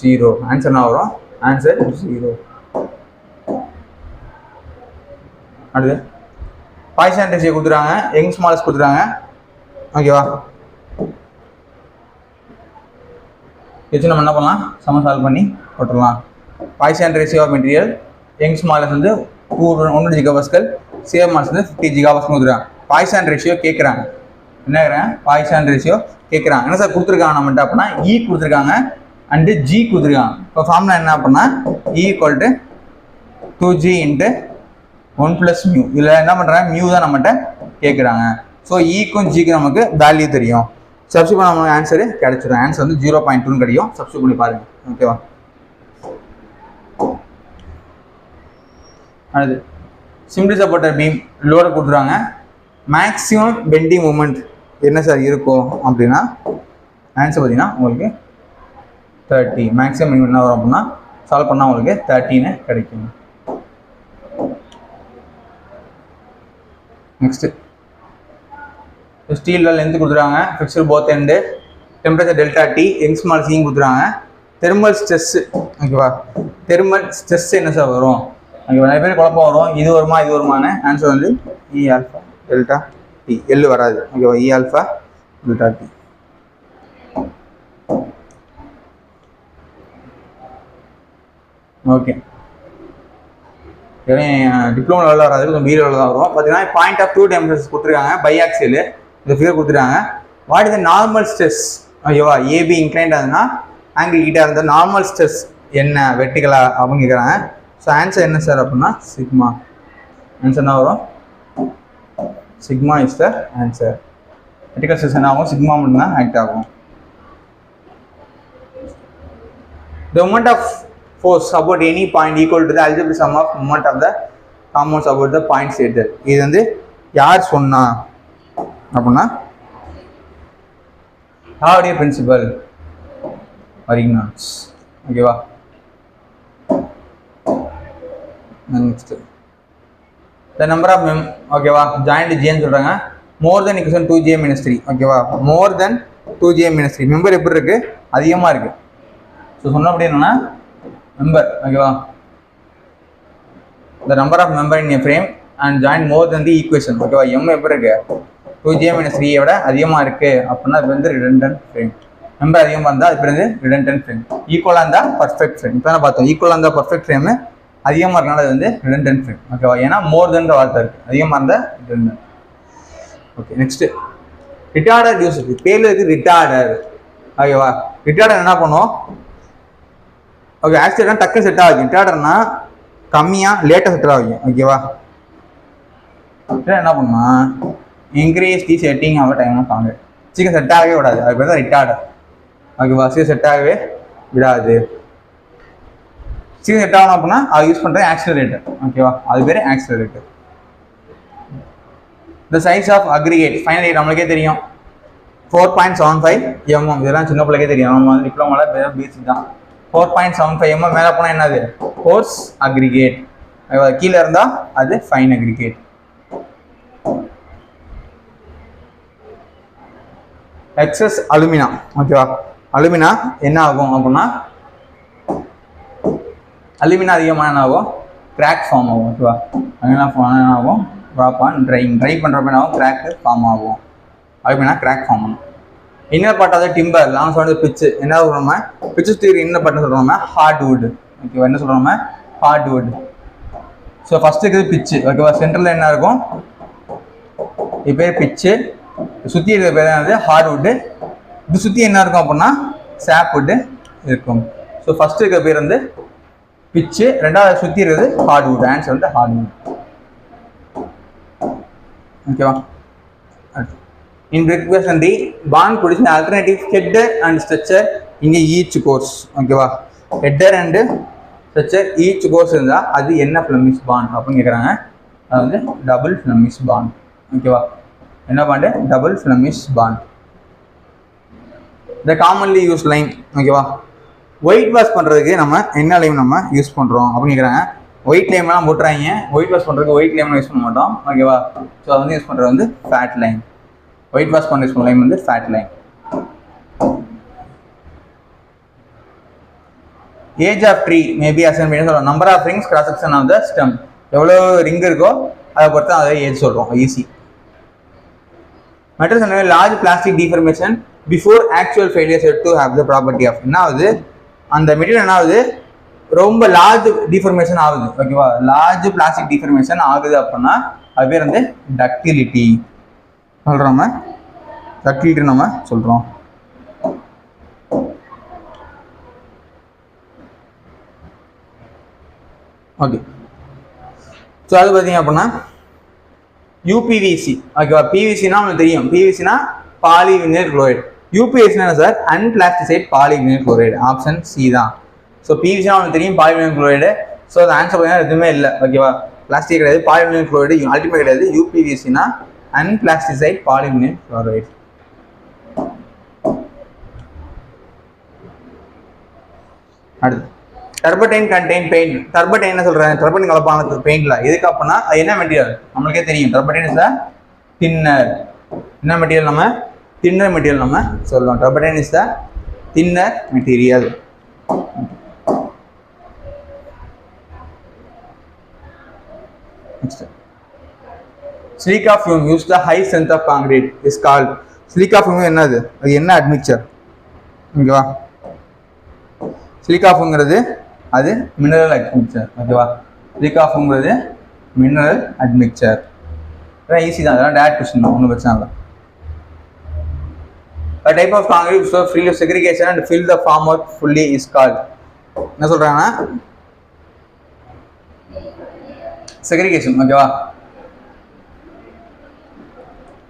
0. ஆன்சர் என்ன வரும்? ஆன்சர் 0. அடுத்து பாய்சன் ரேஷியோ கொடுத்துறாங்க, யங் ஸ்மாலஸ் கொடுத்துறாங்க. ஓகேவா? வச்சு நம்ம என்ன பண்ணலாம்? சம சால்வ் பண்ணி போட்டுடலாம். பாய்சன் ரேஷியோ ஆஃப் மெட்டீரியல் யங் ஸ்மாலஸ் வந்து 1 ஜிகாபாஸ்கல், சேம் மாஸ் வந்து 50 ஜிகாபாஸ்கல் கொடுத்துறாங்க. பாய்சன் ரேஷியோ கேட்குறாங்க. என்ன கேட்குறாங்க? பாய்சன் ரேஷியோ கேட்குறாங்க. என்ன சார் கொடுத்துருக்காங்க நம்மகிட்ட அப்படின்னா இ கொடுத்துருக்காங்க அண்டு ஜி கொடுத்துருக்காங்க. இப்போ ஃபார்முலா என்ன அப்படின்னா இ ஈக்குவல் டு 2g இன்ட்டு 1 + μ. இதில் என்ன பண்ணுறாங்க? மியூ தான் நம்மகிட்ட கேட்குறாங்க. ஸோ ஈக்கும் ஜிக்கு நமக்கு வேல்யூ தெரியும். சப்ஸ்டியூட் பண்ண நமக்கு ஆன்சரு கிடைச்சிடும். ஆன்சர் வந்து 0.2 கிடைக்கும். சப்ஸ்டியூட் பண்ணி பாருங்க. ஓகேவா? அடுத்து சிம்பிளி சப்போர்ட்டட் பீம் லோடு கொடுத்துறாங்க. மேக்ஸிமம் பெண்டிங் மூமெண்ட் என்ன சார் இருக்கும் அப்படின்னா ஆன்சர் பார்த்தீங்கன்னா உங்களுக்கு 30. மேக்ஸிமம் என்ன வரும் அப்படின்னா சால்வ் பண்ணால் உங்களுக்கு 30ன்னு கிடைக்கும். நெக்ஸ்ட்டு ஸ்டீலில் லென்த் கொடுத்துறாங்க, fixed both end, temperature delta T, Young small சியும் கொடுத்துறாங்க. Thermal stress. ஓகேவா? தெர்மல் ஸ்ட்ரெஸ் என்ன சார் வரும்? ஓகேவா? நிறைய பேர் குழப்பம் வரும், இது வருமா இது வருமானு. ஆன்சர் வந்து E alpha delta T. L வராது. ஓகேவா? E alpha delta T. Okay. Diploma லெவலில் வராது, கொஞ்சம் பி லெவலில் தான் வரும். பார்த்தீங்கன்னா பாயிண்ட் ஆஃப் 2 டெம்பரேச்சர்ஸ் கொடுத்துருக்காங்க. பைஆக்சியல் இந்த ஃபிகர் கொடுத்துருக்காங்க. What is the normal stress? ஓகேவா? ஏபி இன்க்ளைண்ட் ஆகுதுன்னா ஆங்கிள் ஈட்டாக இருந்தால் நார்மல் ஸ்ட்ரெஸ் என்ன வெர்டிகலா அப்படின்னு கேட்குறாங்க. ஸோ ஆன்சர் என்ன சார் அப்படின்னா சிக்மா. ஆன்சர் என்ன வரும்? Sigma is the answer. Vertical stress என்ன ஆகும்? சிக்மா மட்டும்தான் ஆக்ட் ஆகும். The moment of force about any point equal to the algebraic sum of moment of the compounds about the point stated. இது வந்து யார் சொன்னா அப்படின்னா Faraday principle Arrhenius. ஓகேவா? நெக்ஸ்ட் the number of ஓகேவா joint J ன்னு சொல்றாங்க. more than equal to 2J - 3. ஓகேவா? more than 2J - 3 மெம்பர் எப்படி இருக்கு? அதிகமாக இருக்கு. ஸோ சொன்ன அப்படி என்னன்னா மெம்பர். ஓகேவா? the number of member in a frame and joint more than the equation. ஓகேவா? எம் எப்படி இருக்கு? 2J - 3 விட அதிகமாக இருக்கு அப்படின்னா அது வந்து ரிடண்டன்ட் ஃப்ரேம். மெம்பர் அதிகமாக இருந்தால் அது வந்து ரிடண்டன்ட் ஃப்ரேம். ஈக்குவலாக இருந்தால் பர்ஃபெக்ட் ஃப்ரேம். இப்போ தான் பார்த்தோம் ஈக்குவலாக இருந்தால் பர்ஃபெக்ட் ஃப்ரேமு, அதிகமாக இருக்கனால அது வந்து ரிடண்டன்ட் ஃப்ரேம். ஓகேவா? ஏன்னா மோர் தென்ற வார்த்தை இருக்குது, அதிகமாக இருந்தால் redundant. Okay. Next retarded use இருக்குது. பேரில் இருக்குது ரிட்டார்டர். ஓகேவா? ரிட்டார்டர் என்ன பண்ணுவோம்? ஓகே. ஆக்சிடென்ட் டக்கு செட் ஆகும். ரிட்டார்டர்னா கம்மியாக லேட்டாக செட் ஆகும். ஓகேவா? என்ன பண்ணுமா இன்க்ரீஸ் தி செட்டிங் ஆக டைம் தாங்க சீக்கிரம் செட் ஆகவே விடாது. அது பேர் தான் ரிட்டார்டர். ஓகேவா? சீக்கிரம் செட் ஆகவே விடாது. சீக்கிரம் செட் ஆகணும் அப்படின்னா அது யூஸ் பண்ணுறது ஆக்சிலரேட்டர். ஓகேவா? அது பேர் accelerator. The size of aggregate final நம்மளுக்கே தெரியும் 4.75 mm. இதெல்லாம் சின்ன பிள்ளைக்கே தெரியும். நம்ம வந்து டிப்ளமோவில் பேசிக் தான். 4.75 mm மேலே போனால் என்னது? Coarse aggregate. கீழே இருந்தால் அது ஃபைன் அக்ரிகேட். Excess alumina. ஓகேவா? அலுமினா என்ன ஆகும் அப்படின்னா அலுமினா அதிகமாக என்ன ஆகும், கிராக் ஃபார்ம் ஆகும். ஓகேவா, அலுமினா என்ன ஆகும், ட்ராப் ஆன் ட்ரை பண்ணுறப்ப என்ன ஆகும், கிராக்கு ஃபார்ம் ஆகும். அலுமினா கிராக் ஃபார்ம் ஆகும். இன்னர் பார்ட் ஆஃப் டிம்பர் நான் சொன்னது பிச்சு. என்ன சொல்கிறோம், பிச்சு தீரி இன்னர் பார்ட்னு சொல்கிறோம் ஹார்ட்வுட். ஓகேவா, என்ன சொல்கிறோம், ஹார்ட்வுட். ஸோ ஃபஸ்ட்டு இருக்குது பிச்சு. ஓகேவா, சென்டரில் என்ன இருக்கும், இது பேர் பிச்சு, சுற்றி இருக்கிற பேர் என்னது ஹார்ட்வுட்டு. இது சுற்றி என்ன இருக்கும் அப்படின்னா சாப்வுட்டு இருக்கும். ஸோ ஃபஸ்ட்டு இருக்கிற பேர் வந்து பிச்சு, ரெண்டாவது சுற்றி இருக்கிறது ஹார்ட்வுட். ஆன்சர் வந்து ஹார்ட்வுட். ஓகேவா, இன் request bond producing alternative header and structure in each course. ஓகேவா, header and structure each course இருந்தா அது என்ன Flemish bond அப்படின்னு கேட்குறாங்க. அது வந்து டபுள் Flemish bond. ஓகேவா, என்ன bond, double Flemish bond. the commonly used line. ஓகேவா, ஒயிட் வாஷ் பண்ணுறதுக்கு நம்ம என்ன லைன் நம்ம யூஸ் பண்ணுறோம் அப்படின்னு கேட்குறாங்க. ஒயிட் லைம்லாம் போட்டுறாங்க. ஒயிட் வாஷ் பண்ணுறதுக்கு ஒயிட் லைம்லாம் யூஸ் பண்ண மாட்டோம். ஓகேவா, ஸோ அது வந்து யூஸ் பண்ணுறது வந்து ஃபேட் லைன். ஒயிட் வாஷ் பண்ண யூஸ் பண்ண லைன் வந்து fat line. Age of tree maybe assign பண்ணி சொல்கிறோம். Number of rings cross section of the stem. எவ்வளோ ரிங் இருக்கோ அதை பொறுத்து அதை ஏஜ் சொல்கிறோம். ஈஸி. மெட்டல்ஸ் என்ன, large plastic deformation before actual failure set to have the property of. என்ன ஆகுது, அந்த மெட்டீரியல் என்ன ஆகுது, ரொம்ப லார்ஜ் டிஃபர்மேஷன் ஆகுது. ஓகேவா, லார்ஜ் பிளாஸ்டிக் டிஃபர்மேஷன் ஆகுது அப்படின்னா அது பேர் வந்து டக்டிலிட்டி சொல்கிறோம். டக்டிலிட்டி நம்ம சொல்கிறோம். ஓகே, ஸோ அது பார்த்தீங்க அப்படின்னா யூபிவிசி. ஓகேவா, பிவிசினா உங்களுக்கு தெரியும். பிவிசினா பாலிவினைல் குளோரைடு. யூபிவிசினா என்ன sir, unplasticised polyvinyl chloride. Option C தான். ஸோ பிவிசினா உங்களுக்கு தெரியும், பாலிவினைல் குளோரைடு. ஸோ அது ஆன்சர் பார்த்தீங்கன்னா எதுவுமே இல்லை. ஓகேவா, பிளாஸ்டிக் கிடையாது, பாலிவினைல் குளோரைடு அல்டிமேட் கிடையாது. யூபிவிசினா அன்பிளாஸ்டிசைட் பாலிவினைல் குளோரைடு. அடுத்து டர்படைன் கண்டெயின் பெயிண்ட். டர்படைன் என்ன சொல்றாங்க, டர்படைன் கலப்பான பெயிண்ட்ல எதுக்கு அப்படின்னா அது என்ன மெட்டீரியல் நம்மளுக்கே தெரியும். Turpentine is the thinner. என்ன மெட்டீரியல், நம்ம தின்னர் மெட்டீரியல் நம்ம சொல்லுவோம். Turpentine is the thinner material. Silica fume use the high strength of concrete is called. Silica fume என்னது, அது என்ன அட்மிக்சர். ஓகேவா, சிலிக்கா ஃபியூம்ங்கிறது அது மினரல் அட்மிக்சர். ஓகேவா, சிலிக்கா ஃபியூம்ங்கிறது மினரல் அட்மிக்சர். அதான் ஈஸி தான், அதெல்லாம் டேரக்ட் கொஸ்டின் தான், ஒன்றும் பிரச்சனை இல்லை. A type of concrete so free of segregation and fill the form out fully is called. என்ன சொல்றாங்கன்னா segregation. ஓகேவா,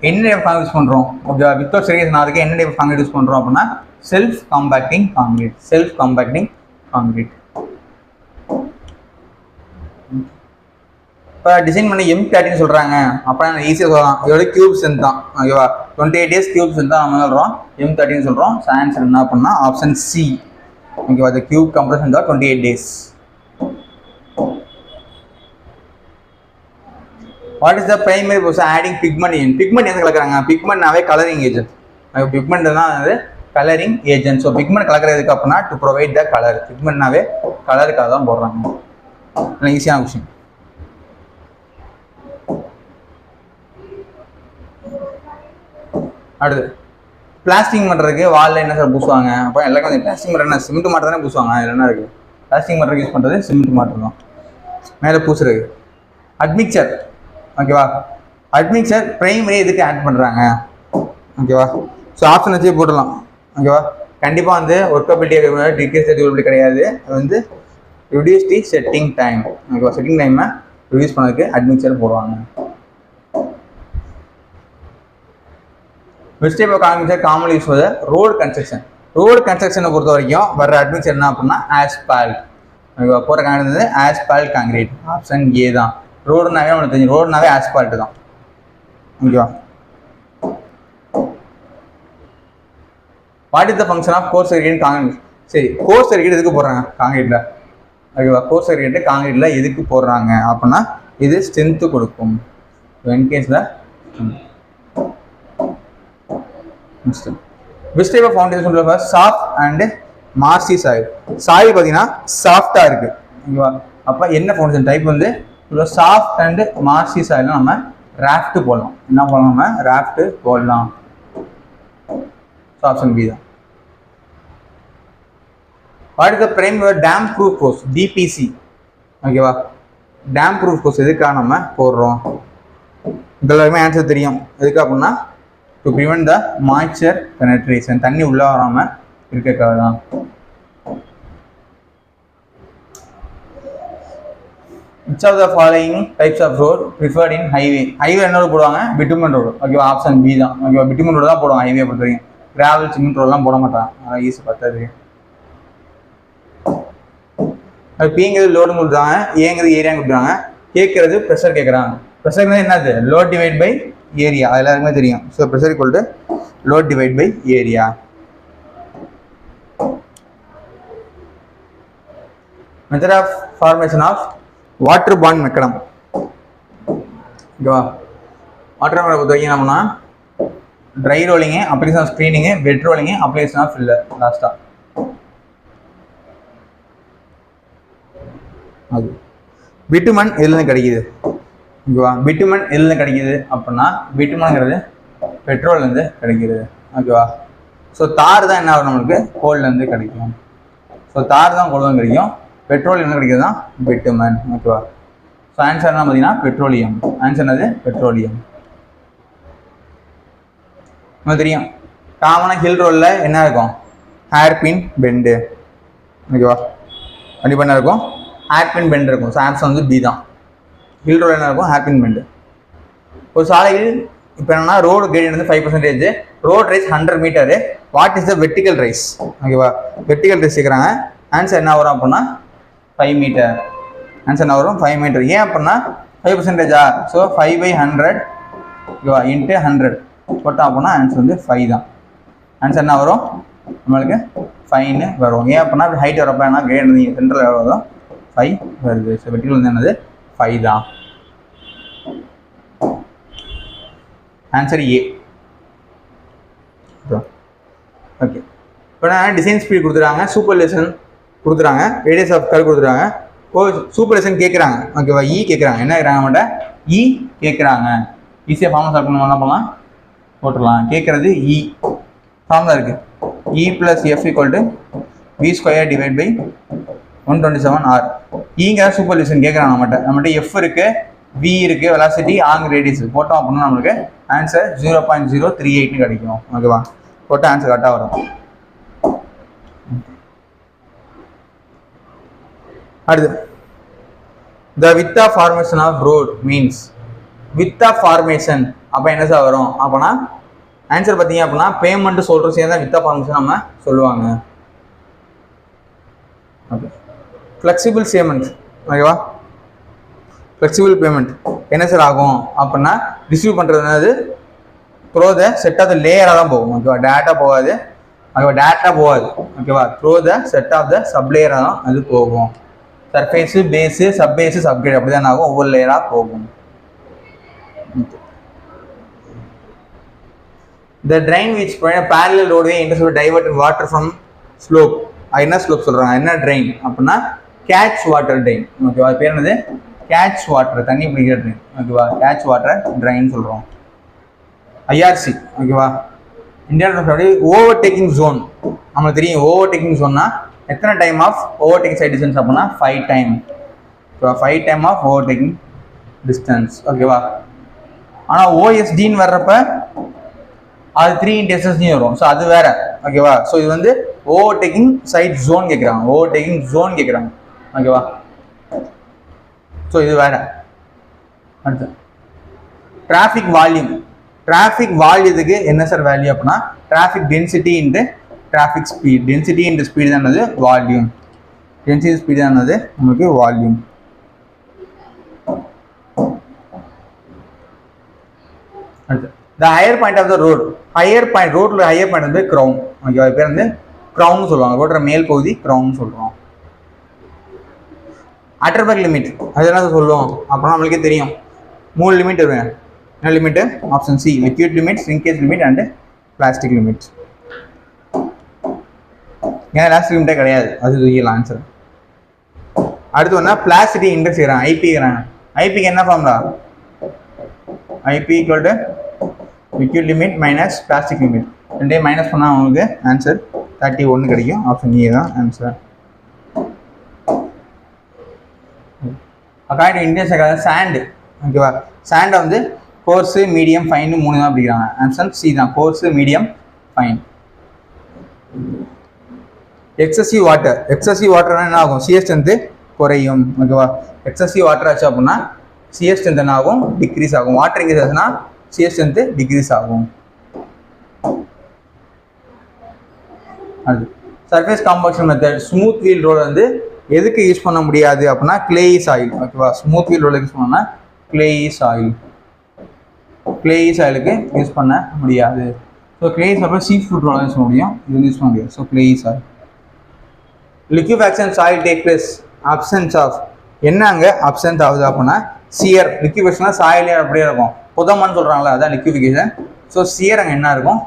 என்ன டைப் காங்கிரீட் யூஸ் பண்றோம். ஓகேவா, வித்தவுட் செக்ரிகேஷன் அதுக்கு என்ன டைப் காங்கிரீட் யூஸ் பண்றோம் அப்படின்னா self compacting concrete. Self compacting concrete. இப்போ டிசைன் பண்ணி M30 சொல்றாங்க அப்படின்னா ஈஸியாக சொல்லலாம், இதோட கியூப் ஸ்ட்ரென்த் தான். ஓகேவா, 28 days கியூப் ஸ்ட்ரென்த் தான் நம்ம சொல்றோம், M30 சொல்றோம். ஆன்சர் என்ன பண்ணா ஆப்ஷன் சி. ஓகேவா, the cube compression தான் 28 days. What is the primary process adding pigment in. Pigment எது கலக்குறாங்க, பிக்மெண்ட்னாவே கலரிங் ஏஜென்ட். பிக்மெண்ட் தான் அது கலரிங் ஏஜென்ட். ஸோ பிக்மெண்ட் கலக்கிறதுக்கு அப்படின்னா டு ப்ரொவைட் த கலர். பிக்மெண்ட்னாவே கலருக்காக தான் போடுறாங்க. ஈஸியான கொஸ்டின். அடுத்து பிளாஸ்டிக் பண்ணுறதுக்கு வாலில் என்ன சார் பூசுவாங்க. அப்போ எல்லாருக்கும் வந்து பிளாஸ்டிக் பண்ணுறது என்ன, சிமெண்ட் மாட்டர் தானே பூசுவாங்க. அதில் என்ன இருக்குது, பிளாஸ்டிக் மாட்டருக்கு யூஸ் பண்ணுறது சிமெண்ட் மாட்டர் தான் மேலே பூசுறது. அட்மிக்சர். ஓகேவா, அட்மிக்சர் பிரைமரி எதுக்கு ஆட் பண்ணுறாங்க. ஓகேவா, ஸோ ஆப்ஷன் வச்சே போடலாம். ஓகேவா, கண்டிப்பாக வந்து ஒர்க்கபிலிட்டி டிகிரீஸ் டியூரபிலிட்டி கிடையாது. அது வந்து ரிடியூஸ் தி செட்டிங் டைம். ஓகேவா, செட்டிங் டைமை ரிடியூஸ் பண்ணதுக்கு அட்மிக்சர் போடுவாங்க. Which type of concrete commonly used for the road construction? Road கன்ஸ்ட்ரக்ஷனை பொறுத்த வரைக்கும் வர்ற அட்மிக்சர் என்ன அப்படின்னா ஆஸ்பால்ட். போகிற concrete asphalt concrete. Option A தான். ரோடுனாவே நம்மளுக்கு தெரியும், ரோடுனாவே ஆஸ்பால்ட் தான். ஓகேவா, what is the function of coarse aggregate concrete. சரி, கோர் செக்ரிகேட் எதுக்கு போடுறாங்க காங்கிரீட்டில். ஓகேவா, கோர் செக்ரிகேட் காங்கிரீட்டில் எதுக்கு போடுறாங்க அப்படின்னா இது ஸ்ட்ரென்த்து கொடுக்கும். இன்கேஸில் which type of foundation soft and Marcy soil. Soil பார்த்தீங்கன்னா சாஃப்டாக இருக்குது. ஓகேவா. அப்போ என்ன ஃபவுண்டேஷன் டைப் வந்து சாஃப்ட் அண்ட் மார்சி சாயில் நம்ம ராஃப்ட் போடலாம். என்ன போடலாம், நம்ம ராஃப்ட் போடலாம். ஆப்ஷன் பி தான். What is the prime dam proof course, DPC. ஓகேவா, டேம் ப்ரூஃப் கோர்ஸ் எதுக்காக நம்ம போடுறோம், இதெல்லாமே ஆன்சர் தெரியும். எதுக்கு அப்படின்னா to prevent the moisture penetration, தண்ணி உள்ள வராமல் இருக்கிறதுக்காக தான். Which of the following types of road preferred in highway? Highway என்ன ரோடு போடுவாங்க, பிட்டுமன் ரோடு. ஓகேவா, ஆப்ஷன் பி தான். ஓகேவா, பிட்டுமன் ரோடு தான் போடுவாங்க ஹைவே பொறுத்த வரைக்கும். கிராவல் சிமெண்ட் ரோடெலாம் போட மாட்டாங்க, அதான் ஈஸி பத்தாது. அது பிங்கிறது லோடு கொடுத்தாங்க, ஏங்கிறது ஏரியா கொடுத்தாங்க, கேட்கறது ப்ரெஷர் கேட்குறாங்க. ப்ரெஷர்ங்கிறது என்னது, லோட் டிவைட் பை ஏரியா, அது எல்லாருக்குமே தெரியும். So pressure equal to load divide by area. Method of formation of water bound macadam. ஓகேவா, வாட்டர் பாண்ட் பொறுத்த வரைக்கும் நம்மனா dry rolling, application of screening, wet rolling, application of filler லாஸ்ட்டாக. அது பிட்டுமன் எதுலேருந்து கிடைக்குது, ஓகேவா, பிட்டுமன் எதுலேருந்து கிடைக்குது அப்படின்னா பிட்டுமன்ங்கிறது பெட்ரோல்லேருந்து கிடைக்கிறது. ஓகேவா, ஸோ தார் தான் என்ன ஆகும் நம்மளுக்கு, கோல்லேருந்து கிடைக்கும். ஸோ தார் தான் கோல்லேருந்து கிடைக்கும், பெட்ரோல் என்ன கிடைக்கிறது தான் பிட்டுமன். ஓகேவா, ஸோ ஆன்சர் என்ன பார்த்தீங்கன்னா பெட்ரோலியம். ஆன்சர் என்னது, பெட்ரோலியம். நமக்கு தெரியும் காமனாக ஹில் ரோலில் என்ன இருக்கும், ஹேர்பின் பெண்டு. ஓகேவா, கண்டிப்பாக என்ன இருக்கும், ஹேர்பின் பெண்டு இருக்கும். ஸோ ஆன்சர் வந்து பி தான். ஹில் ரோல் என்ன இருக்கும், ஹேர்பின் பெண்டு. ஒரு சாலையில் இப்போ என்னன்னா ரோடு கிரேடியன்ட் வந்து 5%, road rice 100 metre. What is the vertical rice. ஓகேவா, வெர்டிகல் ரைஸ் கேட்குறாங்க. ஆன்சர் என்ன வரும் அப்படின்னா 5 மீட்டர். ஆன்சர் என்ன வரும், 5 மீட்டர். ஏன் அப்படின்னா 5%. ஸோ 5/100 ஓகேவா இன்ட்டு 100 போட்டோம் அப்படின்னா ஆன்சர் வந்து 5 தான். ஆன்சர் என்ன வரும் நம்மளுக்கு 5ன்னு வரும். ஏன் அப்படின்னா ஹைட் வரப்போ என்ன கிரேட் நீங்கள் சென்ட்ரல் எவ்வளோ வரும் 5 வருது. ஸோ வெர்டிகல் வந்து என்னது 5 தான். Answer A. ஓகே, இப்போ நான் டிசைன் ஸ்பீட் கொடுத்துருக்காங்க, சூப்பர்லேஷன் கொடுத்துறாங்க, ரேடியஸ் ஆஃப் கர்வ் கொடுத்துருக்காங்க. சூப்பர்லேஷன் கேட்குறாங்க. ஓகேவா, இ கேட்குறாங்க. என்ன கேட்குறாங்க நம்மகிட்ட, இ கேட்குறாங்க. ஈஸியாக ஃபார்முலா சால்வ் பண்ணணும், என்ன பண்ணலாம் போட்டுடலாம். கேட்குறது இ ஃபார்முலா இருக்குது, e plus f equal to V square divide by 127R. இங்கிற சூப்பர்லேஷன் கேட்குறாங்க நம்மகிட்ட எஃப் இருக்குது, வி இருக்குது, வெலாசிட்டி, ஆங் ரேடியஸ் போட்டோம் அப்படின்னா நம்மளுக்கு ஆன்சர் 0.038 கிடைக்கும். ஓகேவா, போட்டால் ஆன்சர் கரெக்டாக வரும். அடுத்து the width of formation of road means, width of formation அப்போ என்ன சார் வரும் அப்படின்னா ஆன்சர் பார்த்தீங்க அப்படின்னா பேமெண்ட் சொல்கிற சேர்ந்தா width of formation நம்ம சொல்லுவாங்க. Okay, flexible payment. ஓகேவா, ஃப்ளெக்சிபிள் பேமெண்ட் என்ன சார் ஆகும் அப்படின்னா ரிசீவ் பண்ணுறது என்னது through the set of the லேயராக தான் போகும். ஓகேவா, டேட்டா போகாது. ஓகேவா, டேட்டா போகாது. ஓகேவா, through the set of the sub லேயராக தான் அது போகும். சர்ஃபேஸு, பேஸு, சப்பேஸு, சப்கிரேட் அப்படி தான் ஆகும், ஒவ்வொரு லேயராக போகும். The drain which parallel roadway intersects diverted water from slope. என்ன ஸ்லோப் சொல்கிறாங்க, என்ன ட்ரெயின் அப்படின்னா கேட்ச் வாட்டர் ட்ரெயின். ஓகேவா, அது பேர் என்னது, கேட்ச் வாட்டர், தண்ணி பிடிக்கிற ட்ரெயின். ஓகேவா, கேட்ச் வாட்டர் ட்ரெயின் சொல்கிறோம். ஐஆர்சி. ஓகேவா, இந்தியன் ஓவர்டேக்கிங் ஜோன் நம்மளுக்கு தெரியும். ஓவர்டேக்கிங் ஜோன்னா எத்தனை time of overtaking sight distance அப்படின்னா 5 டைம். ஓகேவா, 5 டைம் ஆஃப் ஓவர்டேக்கிங் டிஸ்டன்ஸ். ஓகேவா, ஆனால் ஓஎஸ்டின்னு வர்றப்ப அது 3 × SSD வரும். ஸோ அது வேற. ஓகேவா, ஸோ இது வந்து ஓவர்டேக்கிங் சைட் ஜோன் கேட்குறாங்க, ஓவர்டேக்கிங் ஜோன் கேட்குறாங்க. ஓகேவா, ஸோ இது வேற. அடுத்து டிராஃபிக் வால்யூம். டிராஃபிக் வால்யூத்துக்கு என்ன சார் வேல்யூ அப்படின்னா traffic density into traffic speed. Density into speed தான் என்னது வால்யூம். டென்சிட்டி ஸ்பீடு தான் என்னது நமக்கு வால்யூம். அடுத்து the higher point of the road. Higher point, ரோட்டில் ஹையர் பாயிண்ட் வந்து க்ரௌன். ஓகேவா, பேர் வந்து க்ரௌன் சொல்லுவாங்க. ரோட்டோட மேல் பகுதி க்ரௌன் சொல்கிறோம். அட்டர்பேக் லிமிட் அது என்ன சொல்லுவோம் அப்புறம் நம்மளுக்கே தெரியும். 3 லிமிட் வருவேன். என்ன limit, option C, liquid limit, சிங்கேஜ் limit and plastic limit. ஏன்னா பிளாஸ்டிக் லிமிட்டே கிடையாது, அது ரியல் ஆன்சர். அடுத்து ஒன்றா பிளாஸ்டிக் இண்டெக்ஸ் கேட்குறாங்க, ஐபிங்கிறாங்க. ஐபிக்கு என்ன formula? IP equal to liquid limit minus plastic limit. ரெண்டையும் மைனஸ் பண்ணால் உங்களுக்கு ஆன்சர் 31 கிடைக்கும். ஆப்ஷன் ஏ தான் answer. According to Indian psychology sand, ஓகேவா, சாண்டை வந்து கோர்ஸு மீடியம் ஃபைன் 3 தான் பிடிக்கிறாங்க. ஆன்சர் சி தான், கோர்ஸு மீடியம் ஃபைன். எக்ஸசிவ் வாட்டர்னா என்ன ஆகும்? சிஎஸ் ஸ்ட்ரென்த்து குறையும், ஓகேவா. எக்ஸசிவ் வாட்டர் ஆச்சு அப்படின்னா சிஎஸ் ஸ்ட்ரென்த் என்ன ஆகும்? டிக்ரீஸ் ஆகும். வாட்டர் இன்க்ரீஸ் ஆச்சுன்னா சிஎஸ் ஸ்ட்ரென்த்து டிக்ரீஸ் ஆகும். அது surface compaction method. Smooth wheel road வந்து எதுக்கு யூஸ் பண்ண முடியாது அப்படின்னா கிளேயிஸ் ஆயில், ஓகேவா. ஸ்மூத் வீல் ரோடு யூஸ் பண்ணோம்னா கிளேயிஸ் ஆயிலுக்கு யூஸ் பண்ண முடியாது. ஸோ கிளேயிஸ் அப்புறம் சீ ஃபுட் ரோட யூஸ் பண்ண முடியும், இது யூஸ் பண்ண முடியாது. So clayey soil. Liquefaction soil take place absence of, என்ன அங்கே அப்சன்ஸ் ஆகுது அப்படின்னா சியர். லிக்விஃபேக்ஷன்னா சாயிலே அப்படியே இருக்கும், புதமான்னு சொல்கிறாங்களா, அதான் லிக்விஃபிகேஷன். ஸோ சியர் அங்கே என்ன இருக்கும்?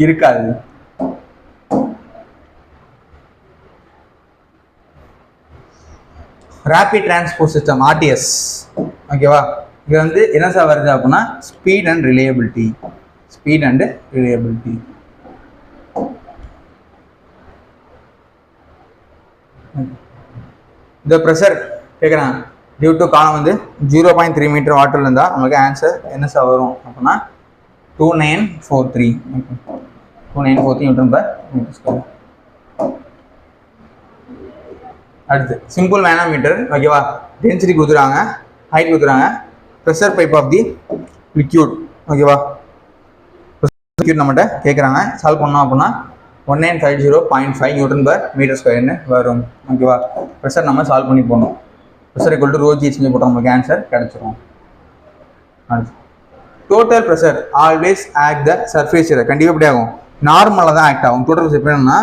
இருக்காது. ரேபிட் டிரான்ஸ்போர்ட் சிஸ்டம் ஆர்டிஎஸ், ஓகேவா. இது வந்து என்ன சார் வருது அப்படின்னா ஸ்பீட் அண்ட் ரிலையபிலிட்டி. இந்த ப்ரெஷர் கேட்குறாங்க டியூ டு காலம் வந்து 0.3 மீட்டர் வாட்டர்ல இருந்தால் நமக்கு ஆன்சர் என்ன சார் வரும் அப்படின்னா 2943 நியூட்டன் பர் மீட்டர் ஸ்கொயர். அடுத்து சிம்பிள் மேனோமீட்டர், ஓகேவா. டென்சிட்டி கொடுத்துறாங்க, ஹைட் கொடுத்துறாங்க, pressure pipe of the liquid, ஓகேவா. லிக்யூட் நம்மகிட்ட கேட்குறாங்க. சால்வ் பண்ணோம் அப்படின்னா 1950.5 நியூட்டன் பர் மீட்டர் ஸ்கொயர்னு வரும், ஓகேவா. ப்ரெஷர் நம்ம சால்வ் பண்ணி போடணும். ப்ரெஷர் ஈக்குவல் டு ρg செஞ்சு போட்டோம், நமக்கு ஆன்சர் கிடச்சிரும். அடுத்து total pressure always act the surface area. கண்டிப்பாக எப்படி ஆகும்? நார்மலாக தான் ஆக்ட் ஆகும். டோட்டல் ப்ரெஷர் எப்படின்னா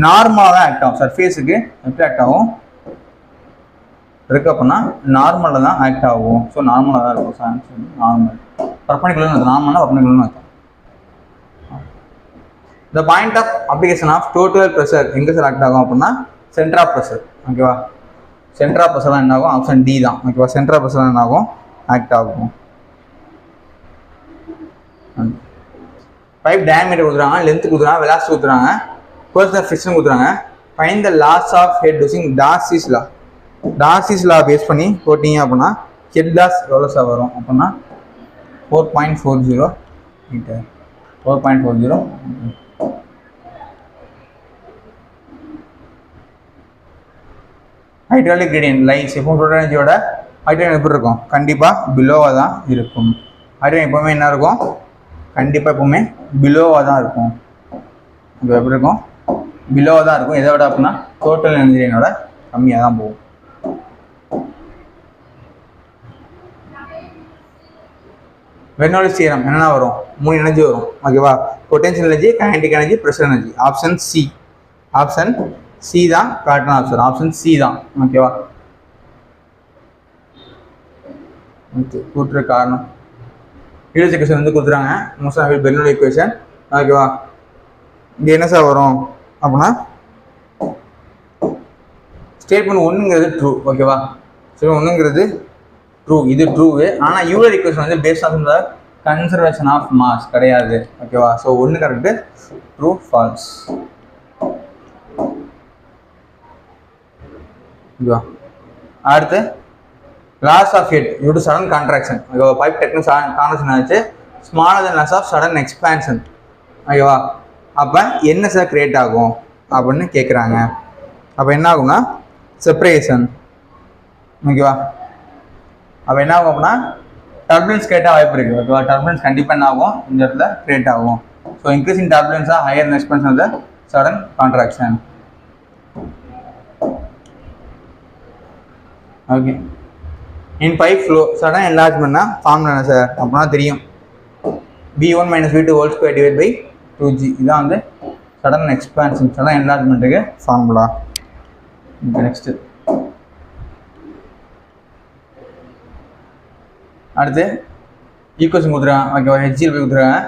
நார்மலாக தான் ஆக்ட் ஆகும். சர்ஃபேஸுக்கு எப்படி ஆக்ட் ஆகும் இருக்கு அப்படின்னா நார்மலில் தான் ஆக்ட் ஆகும். ஸோ நார்மலாக தான் இருக்கும். Chance normal. பர்பெண்டிகுலர்னு நார்மலாக பர்பெண்டிகுலர்னு அர்த்தம். The point of application of total pressure எங்கே சார் ஆக்ட் ஆகும் அப்படின்னா சென்டர் ஆஃப் ப்ரெஷர், ஓகேவா. சென்டர் ஆஃப் ப்ரெஷர் தான் என்ன ஆகும்? ஆப்ஷன் டி தான், ஓகேவா. சென்டர் ஆஃப் ப்ரெஷர் என்ன ஆகும்? ஆக்ட் ஆகும். பைப் டயாமீட்டர் கொடுக்குறாங்க, லென்த் கொடுக்குறாங்க, வெலாசிட்டி கொடுக்குறாங்க, பர்சனல் ஃபிக்ஷன் கொடுக்குறாங்க. Find the loss of head using Darcy's law base பண்ணி போட்டிங்க அப்படின்னா ஹெட் லாஸ் எவ்வளோ சார் வரும் அப்படின்னா 4.40 மீட்டர். 4.40. ஹைட்ராலிக் கிரேடியன்ட் லைன்ஸ் எப்போ டோட்டல் எனர்ஜியோட ஹைட்ராலிக் எப்படி இருக்கும்? கண்டிப்பாக பிலோவாக தான் இருக்கும். ஹைட்ராலிக் எப்போவுமே என்ன இருக்கும்? கண்டிப்பாக எப்போவுமே பிலோவாக தான் இருக்கும். இப்போ எப்படி இருக்கும்? பிலோவாக தான் இருக்கும். எதை விட அப்படின்னா டோட்டல் எனர்ஜியோட கம்மியாக தான் போகும். பெர்னோலிஸ் தியரம் என்னென்ன வரும்? 3 எனர்ஜி வரும், ஓகேவா. Potential energy, kinetic energy, pressure energy. Option C தான் கரெக்டான ஆப்ஷன். ஆப்ஷன் சி தான், ஓகேவா. ஓகே, கூட்டுற காரணம் ஈடுவெச் ஈக்குவேஷன் வந்து கொடுத்துறாங்க. மோஸ்ட் பெர்னோலி ஈக்குவேஷன், ஓகேவா. இங்கே என்ன சார் வரும் அப்படின்னா ஸ்டேட்மெண்ட் 1ங்கிறது ட்ரூ, ஓகேவா. ஸ்டேட்மெண்ட் 1ங்கிறது ட்ரூ, இது ட்ரூவு. ஆனால் யூலர் ஈக்குவேஷன் வந்து based on the conservation of mass கிடையாது, ஓகேவா. ஸோ 1 கரெக்டு, ட்ரூ ஃபால்ஸ், ஓகேவா. அடுத்து loss of head due to sudden contraction, ஓகேவா. பைப் டெக்னிக் கான்ட்ராக்ஷன் ஆச்சு smaller then loss of sudden expansion, ஓகேவா. அப்போ என்ன சார் கிரியேட் ஆகும் அப்படின்னு கேட்குறாங்க. அப்போ என்ன ஆகும்னா செப்பரேஷன், ஓகேவா. அப்போ என்ன ஆகும் அப்படின்னா டர்புலன்ஸ் கிரியேட் ஆக வாய்ப்பு இருக்குது, ஓகேவா. டர்புலன்ஸ் கண்டிப்பாக என்ன ஆகும்? இந்த இடத்துல கிரியேட் ஆகும். ஸோ இன்க்ரீசிங் டர்புலன்ஸாக higher expansion of the sudden contraction, okay. In pipe flow sudden என்லார்ஜ்மெண்ட்னா ஃபார்முலா என்ன சார் அப்படின்னா தெரியும். V1 - V2 whole square divide by 2G. இதான் வந்து சடன் எக்ஸ்பான்ஷன், சடன் என்லார்ஜ்மெண்ட்டுக்கு ஃபார்முலா. நெக்ஸ்ட்டு அடுத்து ஈக்குவேஷன் கொடுத்துருக்காங்க, ஓகேவா. ஹெச்ஜிஎல் போய் கொடுத்துருக்காங்க.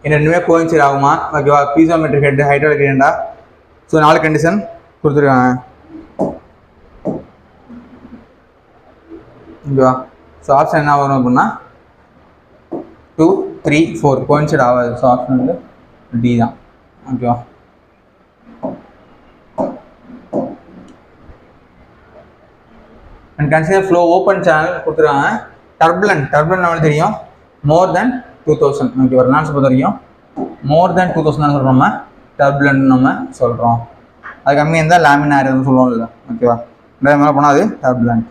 இந்த ரெண்டுமே கோயின்சைட் ஆகுமா, ஓகேவா. பீசோமெட்ரிக் ஹெட் ஹைட்ராலிக் கிரேடியண்டா. ஸோ 4 கண்டிஷன் கொடுத்துருக்காங்க. ஓகேவா. ஸோ ஆப்ஷன் என்ன வரும் அப்படின்னா 2, 3, 4 கோயின்சைட் ஆகாது. ஸோ ஆப்ஷன் வந்து டி தான். ஓகேவா. And consider flow open channel கொடுத்துருக்காங்க. டர்புலன்ட் நம்மளுக்கு தெரியும் மோர் தென் 2000. ஓகேவா. ரெனால்ட்ஸ் பொறுத்த வரைக்கும் மோர் தென் 2000 தான் சொல்கிறோம். நம்ம டர்புலன்ட் நம்ம சொல்கிறோம். அது கம்மியாக இருந்தால் லேமினார் சொல்லுவோம் இல்லை. ஓகேவா. மேலே போனால் அது டர்புலன்ட்.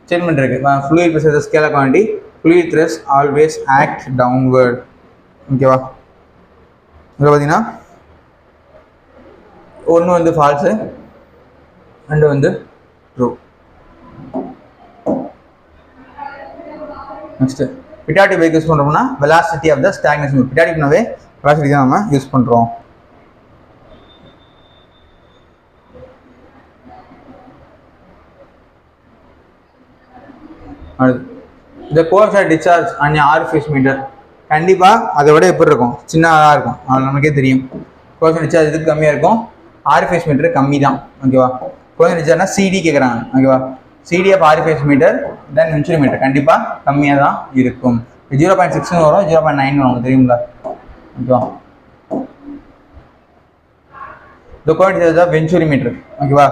ஸ்டேட்மெண்ட் இருக்குது. Fluid pressure scalar quantity, fluid thrust always act downward. ஓகேவா. இதில் பார்த்தீங்கன்னா ஒன்று வந்து ஃபால்ஸு, ரெண்டு வந்து ட்ரூ. நெக்ஸ்ட்டு பிட்டாட்டிவ் பைக் யூஸ் பண்ணுறோம்னா வெலாசிட்டி ஆஃப் த ஸ்டாக்னேஷன். பிட்டாட்டிவ்னாவே வெலாசிட்டி தான் நம்ம யூஸ் பண்ணுறோம். இந்த கோர்ஸ் டிஸ்சார்ஜ் அண்ட் ஆர்ஃபேஸ் மீட்டர் கண்டிப்பாக அதை விட எப்படி இருக்கும், சின்னதாக இருக்கும். அது நமக்கே தெரியும். கோர்ஸ் டிஸ்சார்ஜ் இதுக்கு கம்மியாக இருக்கும், ஆர்ஃபேஸ் மீட்டர் கம்மி தான். ஓகேவா. கோர்ஸ் டிஸ்சார்ஜ்னா சிடி கேட்குறாங்க. ஓகேவா. CD of orifice meter then venturi meter கண்டிப்பாக கம்மியாக தான் இருக்கும். 0.6 வரும், 0.9 வரும் தெரியுங்களா. ஓகேவா. இந்த கோர்ஸ் டிஸ்சார்ஜ் ஆஃப் வென்ச்சுரி மீட்டர். ஓகேவா.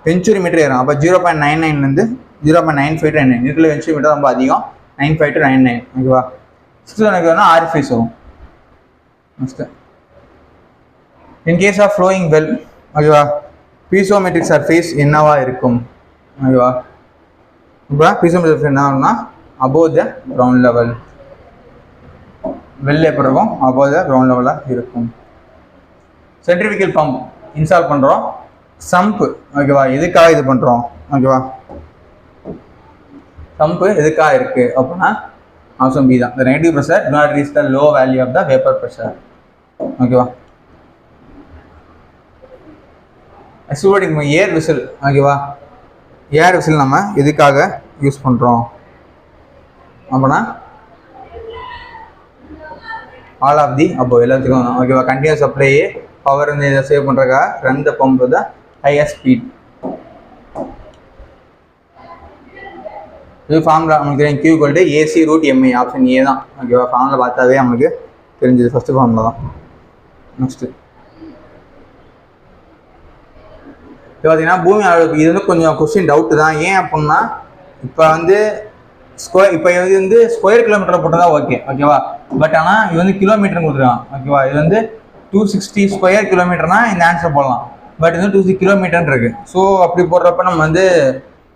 வென்ச்சுரி மீட்டர் ஏறும். அப்போ 0.99 0.95 to 99 இதுக்குள்ள வென்ச்சுரி மீட்டர் ரொம்ப அதிகம், 95 to 99. ஓகேவா. 6 எனக்கு வேணால் ஆர்ஃபேஸ் வரும். Next in case of flowing well. ஓகேவா. பீசோமெட்ரிக் சர்ஃபேஸ் என்னவா இருக்கும். ஓகேவா. இப்போ பீசோமெட்ரிக் சர்ஃபேஸ் என்ன ஆகும்னா அபோவ் த கிரவுண்ட் லெவல். வெளில எப்படி இருக்கும், அபோவ் த கிரவுண்ட் லெவலாக இருக்கும். சென்ட்ரிஃபிகல் பம்ப் இன்ஸ்டால் பண்ணுறோம். சம்ப். ஓகேவா. எதுக்காக இது பண்ணுறோம். ஓகேவா. சம்பு எதுக்காக இருக்குது அப்படின்னா ஆப்ஷன் பி தான். The negative pressure to not reach the low value of the vapour pressure. ஓகேவா. Exploding air whistle. ஓகேவா. ஏர் விசில் நம்ம எதுக்காக யூஸ் பண்ணுறோம் அப்படின்னா ஆல் ஆஃப் தி அப்போ எல்லாத்துக்கும். ஓகேவா. கண்டினியூஸ் சப்ளை பவர் வந்து இதை சேவ் பண்ணுறதுக்காக run the pump the higher speed. இது ஃபார்முலா நமக்கு தெரியும். Q = AC √MI. Option A தான். ஓகேவா. ஃபார்முலா பார்த்தாவே நமக்கு தெரிஞ்சது. ஃபஸ்ட்டு ஃபார்முலா தான். நெக்ஸ்ட்டு இப்போ பார்த்தீங்கன்னா பூமி அளவுக்கு இது வந்து கொஞ்சம் கொஸ்டின் டவுட்டு தான். ஏன் அப்படின்னா இப்போ வந்து இது வந்து ஸ்கொயர் கிலோமீட்டர் போட்டதா ஓகே. ஓகேவா. பட் ஆனால் இது வந்து கிலோமீட்டர் கொடுத்துருக்கான். ஓகேவா. இது வந்து 260 ஸ்கொயர் கிலோமீட்டர்னா இந்த ஆன்சர் போடலாம். பட் இது வந்து 260 கிலோமீட்டர் இருக்கு. ஸோ அப்படி போடுறப்ப நம்ம வந்து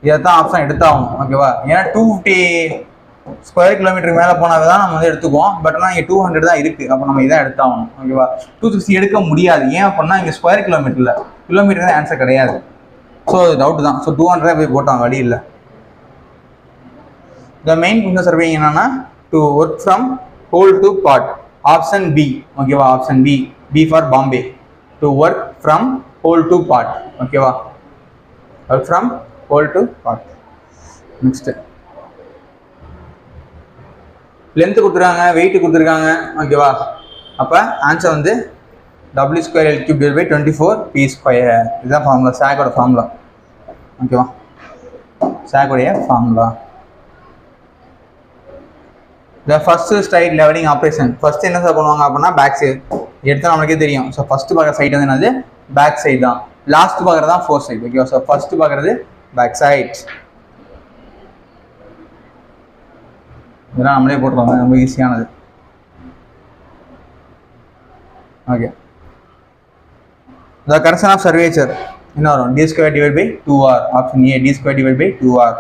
இதை தான் ஆப்ஷன் எடுத்தாகணும். ஓகேவா. ஏன்னா 250 ஸ்கொயர் கிலோமீட்டருக்கு மேலே போனாவே தான் நம்ம வந்து எடுத்துக்குவோம். பட் ஆனால் இங்கே 200 தான் இருக்குது. அப்போ நம்ம இதான் எடுத்தாகணும். ஓகேவா. 260 எடுக்க முடியாது. ஏன் அப்படின்னா இங்கே ஸ்கொயர் கிலோமீட்டரில் கிலோமீட்டர் தான் ஆன்சர் கிடையாது. ஸோ அது டவுட்டு தான். ஸோ 200 போய் போட்டாங்க, வழி இல்லை. த மெயின் ஃபங்க்ஷன் சர்வேயிங் என்னன்னா to work from whole to part. Option B. ஓகேவா. Option B. B for Bombay. To work from whole to part. ஓகேவா. Work from whole to part. Next length கொடுத்துருக்காங்க, வெயிட் கொடுத்துருக்காங்க. ஓகேவா. அப்போ ஆன்சர் வந்து W² L³ / 24p². இதுதான் ஃபார்முலா, சாக்கோட ஃபார்முலா. ஓகேவா. சாக்கோடைய ஃபார்முலா. இந்த first straight levelling operation first என்ன சார் பண்ணுவாங்க அப்படின்னா பேக் சைடு எடுத்தால் நம்மளுக்கே தெரியும். ஸோ ஃபர்ஸ்ட் பார்க்குற சைடு வந்து என்னது பேக் சைடு தான். லாஸ்ட் பார்க்குறது தான் ஃபோர் சைடு. ஓகேவா. ஸோ ஃபர்ஸ்ட் பார்க்குறது பேக் சைட். இதெல்லாம் நம்மளே போட்டுருவாங்க, ரொம்ப ஈஸியானது. Okay. The correction of curvature என்ன வரும், d² / 2r. Option A d² / 2r.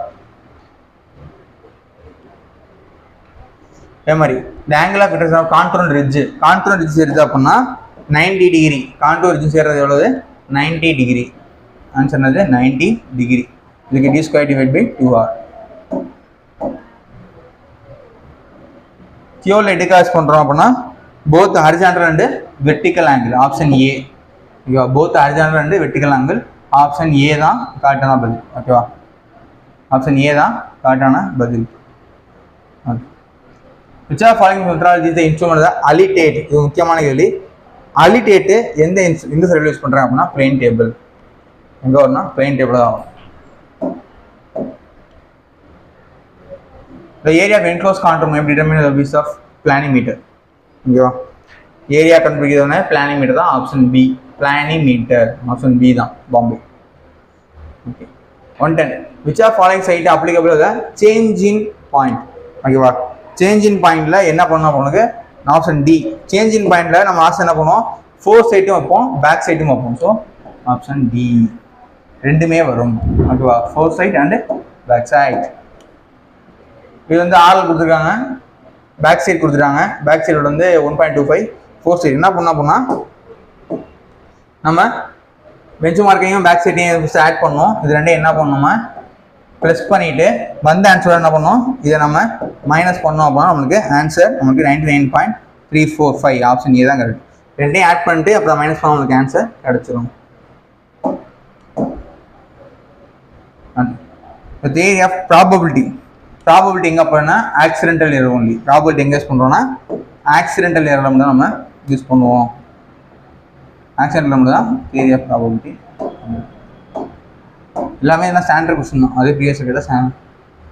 அதே மாதிரி the angle of intersection of contour and ridge. contour and ridge சேருது அப்படின்னா 90 டிகிரி. contour ridge சேர்றது எவ்வளவு, 90 டிகிரி. ஆன்சர் என்னது 90 டிகிரி. இதுக்கு d² / 2r. தியோல எதுக்கு யூஸ் பண்றோம் அப்படின்னா both horizontal and vertical angle. Option A. ஓகேவா. both horizontal and vertical angle. Option A தான் கரெக்டான பதில். ஓகேவா. ஆப்ஷன் ஏ தான் கரெக்டான பதில். Which of following methodology is the instrument of the alitate? இது முக்கியமான கேள்வி. அலிட்டேட் எந்த சர்வேல யூஸ் பண்றாங்க அப்படின்னா பிளேன் டேபிள். எங்க வரும்னா பிளேன் டேபிள் தான் வரும். The area of enclosed contour may be determined by the use of planimeter. ஓகேவா, ஏரியா கண்டுபிடிக்கிறதுனா பிளானிமீட்டர் தான். ஆப்ஷன் பி பிளானிமீட்டர், ஆப்ஷன் பி தான் Bombay. Okay 110. Which are following site applicable to the change in point? ஓகேவா, சேஞ்ச் இன் பாயிண்ட்ல என்ன பண்ணணும் உனக்கு? ஆப்ஷன் டி சேஞ்ச் இன் பாயிண்ட்ல நம்ம ஆப்ஷன் என்ன பண்ணுவோம்? ஃபோர் சைட்டும் வைப்போம், பேக் சைட்டும் வைப்போம். ஸோ ஆப்ஷன் டி ரெண்டுமே வரும். ஓகேவா, fore sight and back sight. இது வந்து ஆள் கொடுத்துருக்காங்க, பேக் சைடு கொடுத்துருக்காங்க. பேக் சைடு வந்து 1.25, ஃபோர் சைடு என்ன பண்ணா நம்ம பெஞ்ச் மார்க்கையும் பேக் சைட்டையும் ஆட் பண்ணோம். இது ரெண்டையும் என்ன பண்ணோமா ப்ரெஸ் பண்ணிவிட்டு வந்த ஆன்சர் என்ன பண்ணோம், இதை நம்ம மைனஸ் பண்ணோம் அப்படின்னா நம்மளுக்கு ஆன்சர் நமக்கு 99.345. ஆப்ஷன் ஏ தான் கரெக்ட். ரெண்டையும் ஆட் பண்ணிட்டு அப்புறம் மைனஸ் பண்ண நம்மளுக்கு ஆன்சர் கிடச்சிரும். Theory of probability. ப்ராபபிலிட்டி எங்கே போனா ஆக்சிடென்டல் எரர் ஒன்லி. ப்ராபபிலிட்டி எங்கே யூஸ் பண்ணுறோம்னா ஆக்சிடென்டல் எரர் மட்டும் நம்ம யூஸ் பண்ணுவோம். ஆக்சிடென்டல் மட்டும் தான் தியரி ஆஃப் ப்ராபபிலிட்டி. எல்லாமே என்ன ஸ்டாண்டர்ட் கொஸ்டின் தான், அதே ப்ரீவியஸ் கேட்டால்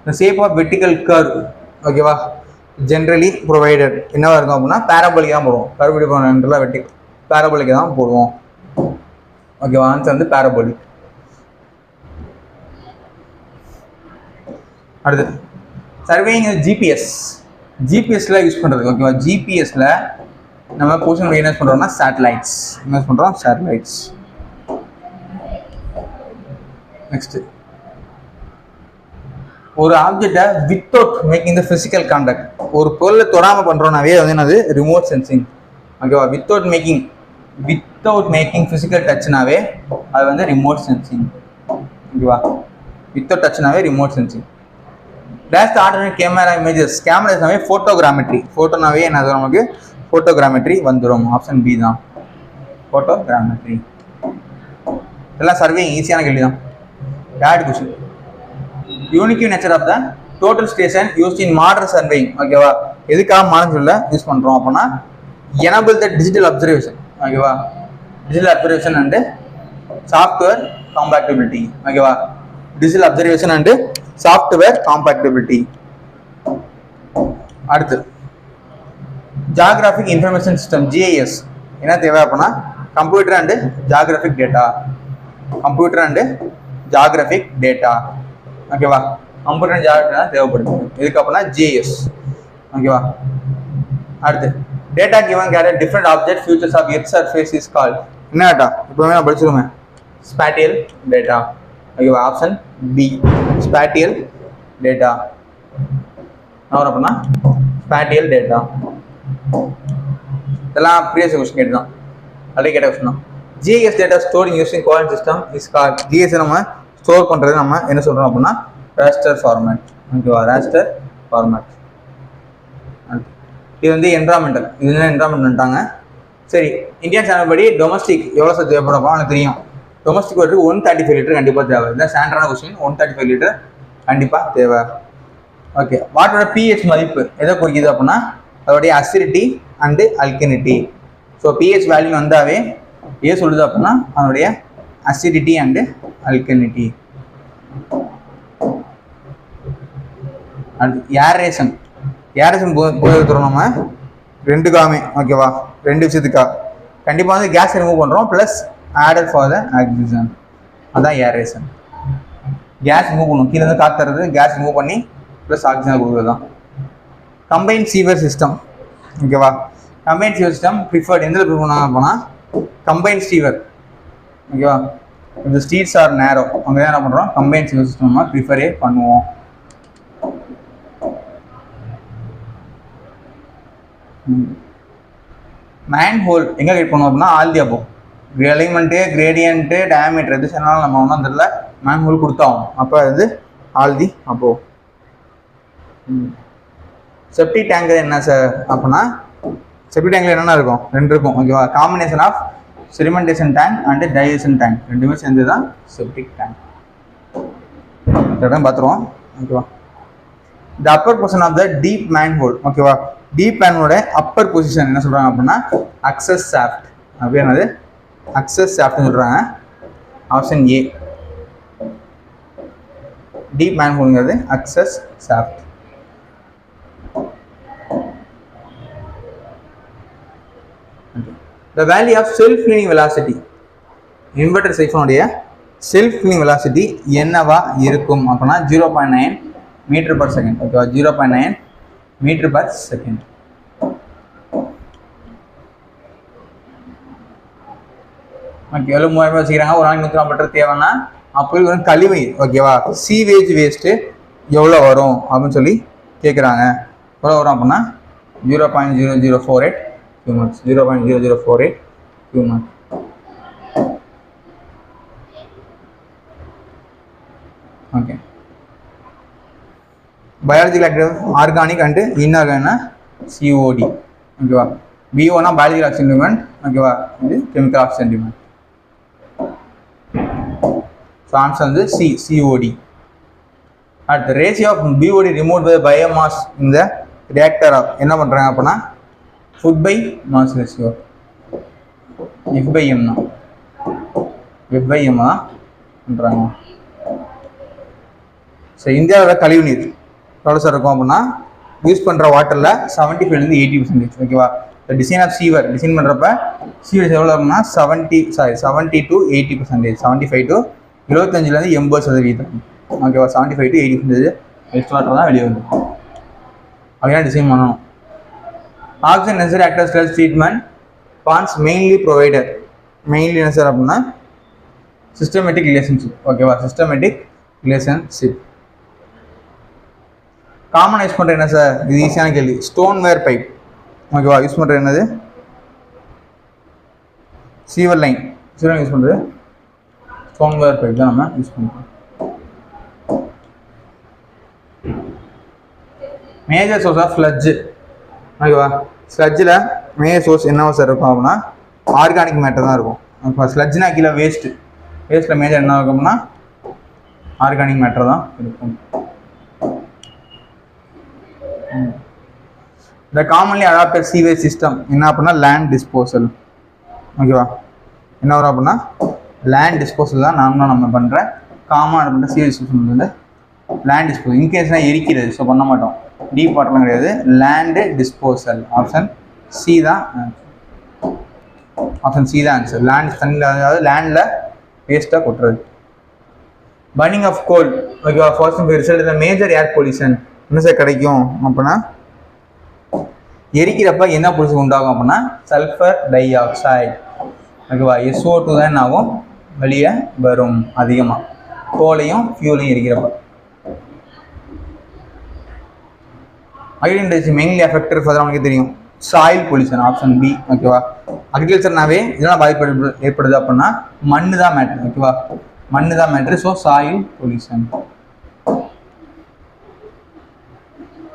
இந்த ஷேப் ஆஃப் வெர்டிகல் கர்வ் ஓகேவா ஜென்ரலி ப்ரொவைடட் என்னவா இருக்கும் அப்படின்னா பேராபோலிக் தான் போடுவோம். கர்வ் வெர்டிகல் பேராபோலிக் தான் போடுவோம். ஓகேவா, ஆன்சர் வந்து பேராபோலிக். அடுத்து சர்வேயிங் ஜிபிஎஸ்ல யூஸ் பண்ணுறது. ஓகேவா, ஜிபிஎஸ்ல நம்ம பொசிஷன் என்ன பண்ணுறோம்னா சேட்டலைட்ஸ் என்ன பண்ணுறோம், சேட்டலைட்ஸ். நெக்ஸ்ட் ஒரு ஆப்ஜெக்டை without making the physical contact, ஒரு பொருளை தொடாமல் பண்ணுறோம்னாவே அது என்னது ரிமோட் சென்சிங். ஓகேவா, வித்தவுட் மேக்கிங் ஃபிசிக்கல் டச்னாவே அது வந்து ரிமோட் சென்சிங். ஓகேவா, வித்தவுட் டச்னாவே remote sensing. Dash ordinary camera images, கேமராஸ்னாவே ஃபோட்டோகிராமெட்ரி. ஃபோட்டோனாவே என்னது நமக்கு ஃபோட்டோகிராமெட்ரி வந்துடும். ஆப்ஷன் பி தான் ஃபோட்டோகிராமெட்ரி. இதெல்லாம் சர்வேயிங் ஈஸியான கேள்வி தான். Third question unique nature of the total station use in modern surveying. ஓகேவா, எதுக்காக மாடர்ன் சொல்ல யூஸ் பண்ணுறோம் அப்படின்னா எனபிள் த டிஜிட்டல் அப்சர்வேஷன். ஓகேவா, digital observation and software compatibility. ஓகேவா, digital observation and software compatibility. அடுத்து ஜியோகிராஃபிக் இன்ஃபர்மேஷன் சிஸ்டம் ஜிஐஎஸ் என்ன தேவை அப்படின்னா computer and geographic data. Computer and geographic data. ஓகேவா, கம்ப்யூட்டர் அண்ட் ஜியோகிராஃபி தான் தேவைப்படுது. இதுக்கு அப்படின்னா ஜிஐஎஸ். ஓகேவா, அடுத்து data given get different object features of earth surface is called. என்ன டேட்டா இப்போவே நான் படிச்சிருவேன், ஸ்பேட்டியல் டேட்டா. ஓகேவா, ஆப்ஷன் பி ஸ்பேட்டியல் டேட்டா. என்ன அப்படின்னா ஸ்பேட்டியல் டேட்டா. இதெல்லாம் ப்ரீவியஸ் கொஸ்டின் கேட்டு தான், அப்படியே கேட்ட கொஸ்டின் தான். GS data storing using coordinate system is called. GS நம்ம ஸ்டோர் பண்ணுறது நம்ம என்ன சொல்கிறோம் அப்படின்னா ராஸ்டர் ஃபார்மேட். ஓகேவா, ராஸ்டர் ஃபார்மேட். இது வந்து என்விரான்மெண்டல், இது என்ன என்விரான்மெண்ட்டாங்க. சரி, இந்தியன் ஸ்டாண்டர்ட் படி டொமஸ்டிக் எவ்வளோ சார் தேவைப்படும் எனக்கு தெரியும். டொமஸ்டிக் வாட்டர் 135 லிட்டர் கண்டிப்பாக தேவை. இதுதான் ஸ்டாண்டர்டான கொஸ்டின். 135 லிட்டர் கண்டிப்பாக தேவை. ஓகே, வாட்டரோட பிஹெச் மதிப்பு எதை குறிக்குது அப்படின்னா அதோடைய acidity and alkalinity. So pH value வந்தாவே ஏன் சொல்லுது அப்படின்னா அதனுடைய அசிடிட்டி அண்டு அல்கனிட்டி. அடுத்து ஏரேஷன். ஏரேஷன் போகிறோம் நம்ம ரெண்டுக்காமே. ஓகேவா, ரெண்டு விஷயத்துக்காக கண்டிப்பாக வந்து கேஸ் ரிமூவ் பண்ணுறோம் plus added for the oxygen. அதுதான் ஏரேஷன். கேஸ் ரிமூவ் பண்ணும், கீழே இருந்து காத்துறது கேஸ் ரிமூவ் பண்ணி ப்ளஸ் ஆக்சிஜன் கொடுக்குறது தான். Combine sewer system. ஓகேவா, கம்பைன் சீவர் சிஸ்டம் ப்ரிஃபர்ட் எந்த ப்ரிஃபர் பண்ணாங்க அப்படின்னா கம்பைன் சீவர். ஓகேவா, இந்த ஸ்ட்ரீட்ஸ் ஆர் நேரோ அங்கே தான் என்ன பண்ணுறோம் கம்பைன் சீவர் சிஸ்டம் நம்ம ப்ரிஃபரே பண்ணுவோம். மேன் ஹோல் எங்கே கைட் பண்ணுவோம் அப்படின்னா all the above. Element gradient diameter எது சொன்னாலும் நம்ம ஒன்றும் தெரியல மேன் ஹோல் கொடுத்தாகும். அப்போ அது all the above. Septic tank என்ன சார் அப்படின்னா செப்டிக் டேங்க்ல என்னென்ன இருக்கும், ரெண்டு இருக்கும். ஓகேவா, combination of sedimentation tank and digestion tank ரெண்டுமே சேர்ந்து தான் செப்டிக் டேங்க். பார்த்துருவோம். ஓகேவா, the upper position of the deep man hole. ஓகேவா, டீப் மேனோட அப்பர் பொசிஷன் என்ன சொல்கிறாங்க அப்படின்னா அக்சஸ் ஷாஃப்ட். அப்படி என்னது அக்சஸ் ஷாஃப்ட்னு சொல்கிறாங்க. ஆப்ஷன் ஏ டீப் மேன் ஹோல்ங்கிறது access shaft. The value of self cleaning velocity, inverter சைஃபனுடைய செல்ஃப் க்ளீனிங் வெலாசிட்டி என்னவா இருக்கும் அப்படின்னா 0.9 மீட்டர் பர் செகண்ட். ஓகேவா, 0.9 மீட்டர் பர் செகண்ட். ஓகே, எவ்வளோ 3000 வச்சுக்கிறாங்க. ஒரு நாளைக்கு 140 லிட்டர் தேவைன்னா அப்போ வரும் கழிவு. ஓகேவா, சீவேஜ் வேஸ்ட்டு எவ்வளோ வரும் அப்படின்னு சொல்லி கேட்குறாங்க. எவ்வளோ வரும் அப்படின்னா 0.0048 cumecs, 0.0048 cumecs. Okay, biological active organic and இன்ஆர்கானிக்னா சிஓடி. ஓகேவா, பிஓனா பயாலஜிக்கல் ஆக்சிஜன் டிமாண்ட். ஓகேவா, இது chemical oxygen demand. So answer வந்து C, COD. At the ratio of BOD remove by biomass இந்த ரியாக்டர் என்ன பண்ணுறாங்க அப்படின்னா food by mass ratio, F/M தான், F/M தான் பண்ணுறாங்க. ஸோ இந்தியாவில் கழிவு நீர் எவ்வளோ சார் இருக்கும் அப்படின்னா யூஸ் பண்ணுற வாட்டரில் 75 to 80%. ஓகேவா, டிசைன் ஆஃப் சீவர் டிசைன் பண்ணுறப்ப சீவர் எவ்வளோ இருக்குன்னா 70 to 80%, 75 to 75 to 80%. ஓகேவா, 75 to 80% வேஸ்ட் வாட்டர் தான் வெளியே வந்து அப்படின்னா டிசைன் பண்ணணும். Oxygen necessary actor stress treatment ponds mainly provider, mainly என்ன சார் அப்படின்னா சிஸ்டமேட்டிக் ரிலேஷன்ஷிப். ஓகேவா, சிஸ்டமேட்டிக் ரிலேஷன்ஷிப். காமன் யூஸ் பண்ணுற என்ன சார், இது ஈஸியான கேள்வி. Stone ware pipe. ஓகேவா, யூஸ் பண்ணுறது என்னது, சீவர் லைன். சீவர் யூஸ் பண்ணுறது ஸ்டோன் வேர் பைப் தான் நம்ம யூஸ் பண்ணுறோம். Major source of sludge. ஓகேவா, ஸ்லட்ஜில் மேஜர் சோர்ஸ் என்னவா சார் இருக்கும் அப்படின்னா ஆர்கானிக் மேட்டர் தான் இருக்கும். இப்போ ஸ்லட்ஜ்னா கீழே வேஸ்ட்டு, வேஸ்ட்டில் மேஜர் என்ன இருக்கும் அப்படின்னா ஆர்கானிக் மேட்டர் தான் இருக்கும். இந்த காமன்லி அடாப்டட் சீவேஜ் சிஸ்டம் என்ன அப்படின்னா லேண்ட் டிஸ்போசல். ஓகேவா, என்ன வரும் அப்படின்னா லேண்ட் டிஸ்போசல் தான் நார்மலாக நம்ம பண்ணுற காமன் அப்படின்ற சீவேஜ் சிஸ்டம் வந்து லேண்ட் டிஸ்போசல். இன்கேஸ்னால் எரிக்கிறது, ஸோ பண்ண மாட்டோம். டீப் வாட்டர்லாம் கிடையாது, லேண்டு டிஸ்போசல். ஆப்ஷன் சி தான், ஆப்ஷன் சி தான் ஆன்சர். லேண்ட் தண்ணியில், அதாவது லேண்டில் வேஸ்ட்டாக கொட்டுறது. பர்னிங் ஆஃப் கோல். ஓகேவா, ஃபர்ஸ்ட் ரிசல்ட் இந்த மேஜர் ஏர் பொல்யூஷன் என்ன சார் கிடைக்கும் அப்படின்னா எரிக்கிறப்ப என்ன பொல்யூஷன் உண்டாகும் அப்படின்னா சல்ஃபர் டை ஆக்சைடு. ஓகேவா, SO2 தான் என்ன ஆகும் வெளியே வரும் அதிகமாக, கோலையும் ஃபியூலையும் எரிக்கிறப்ப. ஐடென்டிட்டி மெயின்லி அஃபெக்டட் ஃபார் நமக்கு தெரியும் சாயில் பொல்யூஷன். Option B. ஓகேவா, அக்ரிகல்ச்சர்னாவே இதெல்லாம் பாதிப்பு ஏற்படுது அப்படின்னா மண்ணு தான் மேட்ரு. ஓகேவா, மண்ணு தான் மேட்ரு. So soil pollution.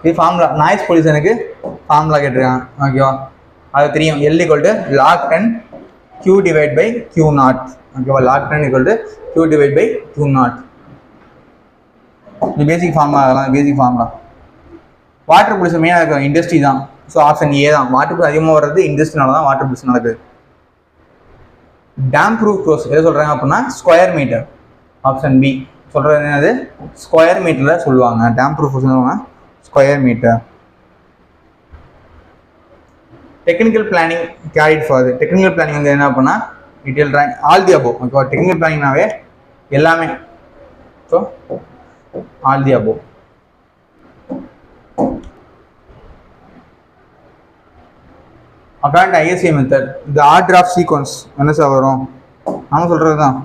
இது ஃபார்முலா. நாய்ஸ் பொல்யூஷனுக்கு ஃபார்முலா கேட்டிருக்காங்க. ஓகேவா, அது தெரியும். L = log 10 Q/Q0. ஓகேவா, log 10 = Q/Q0. இது பேசிக் ஃபார்முலா, அதெல்லாம் பேசிக் ஃபார்முலா. வாட்டர் பொல்யூஷன் மெயினாக இருக்கும் இண்டஸ்ட்ரி தான். ஸோ ஆப்ஷன் ஏ தான். வாட்டர் பொல்யூஷன் அதிகமாக வர்றது இண்டஸ்ட்ரினால தான் வாட்டர் பொல்யூஷன் நடக்குது. டேம் ப்ரூஃப் க்ளோஸ் எதை சொல்கிறாங்க அப்படின்னா ஸ்கொயர் மீட்டர். Option B. சொல்கிறது என்னது ஸ்கொயர் மீட்டரில் சொல்லுவாங்க. டேம் ப்ரூஃப் சொல்லுவாங்க square metre. Technical planning carried for. Technical planning வந்து என்ன அப்படின்னா detail drawing all the above. ஓகேவா, டெக்னிக்கல் பிளானிங்னாவே எல்லாமே. So all the above. According to ISA method இந்த ஆர்டர் ஆஃப் சீக்வன்ஸ் என்ன சார் வரும், நம்ம சொல்கிறது தான்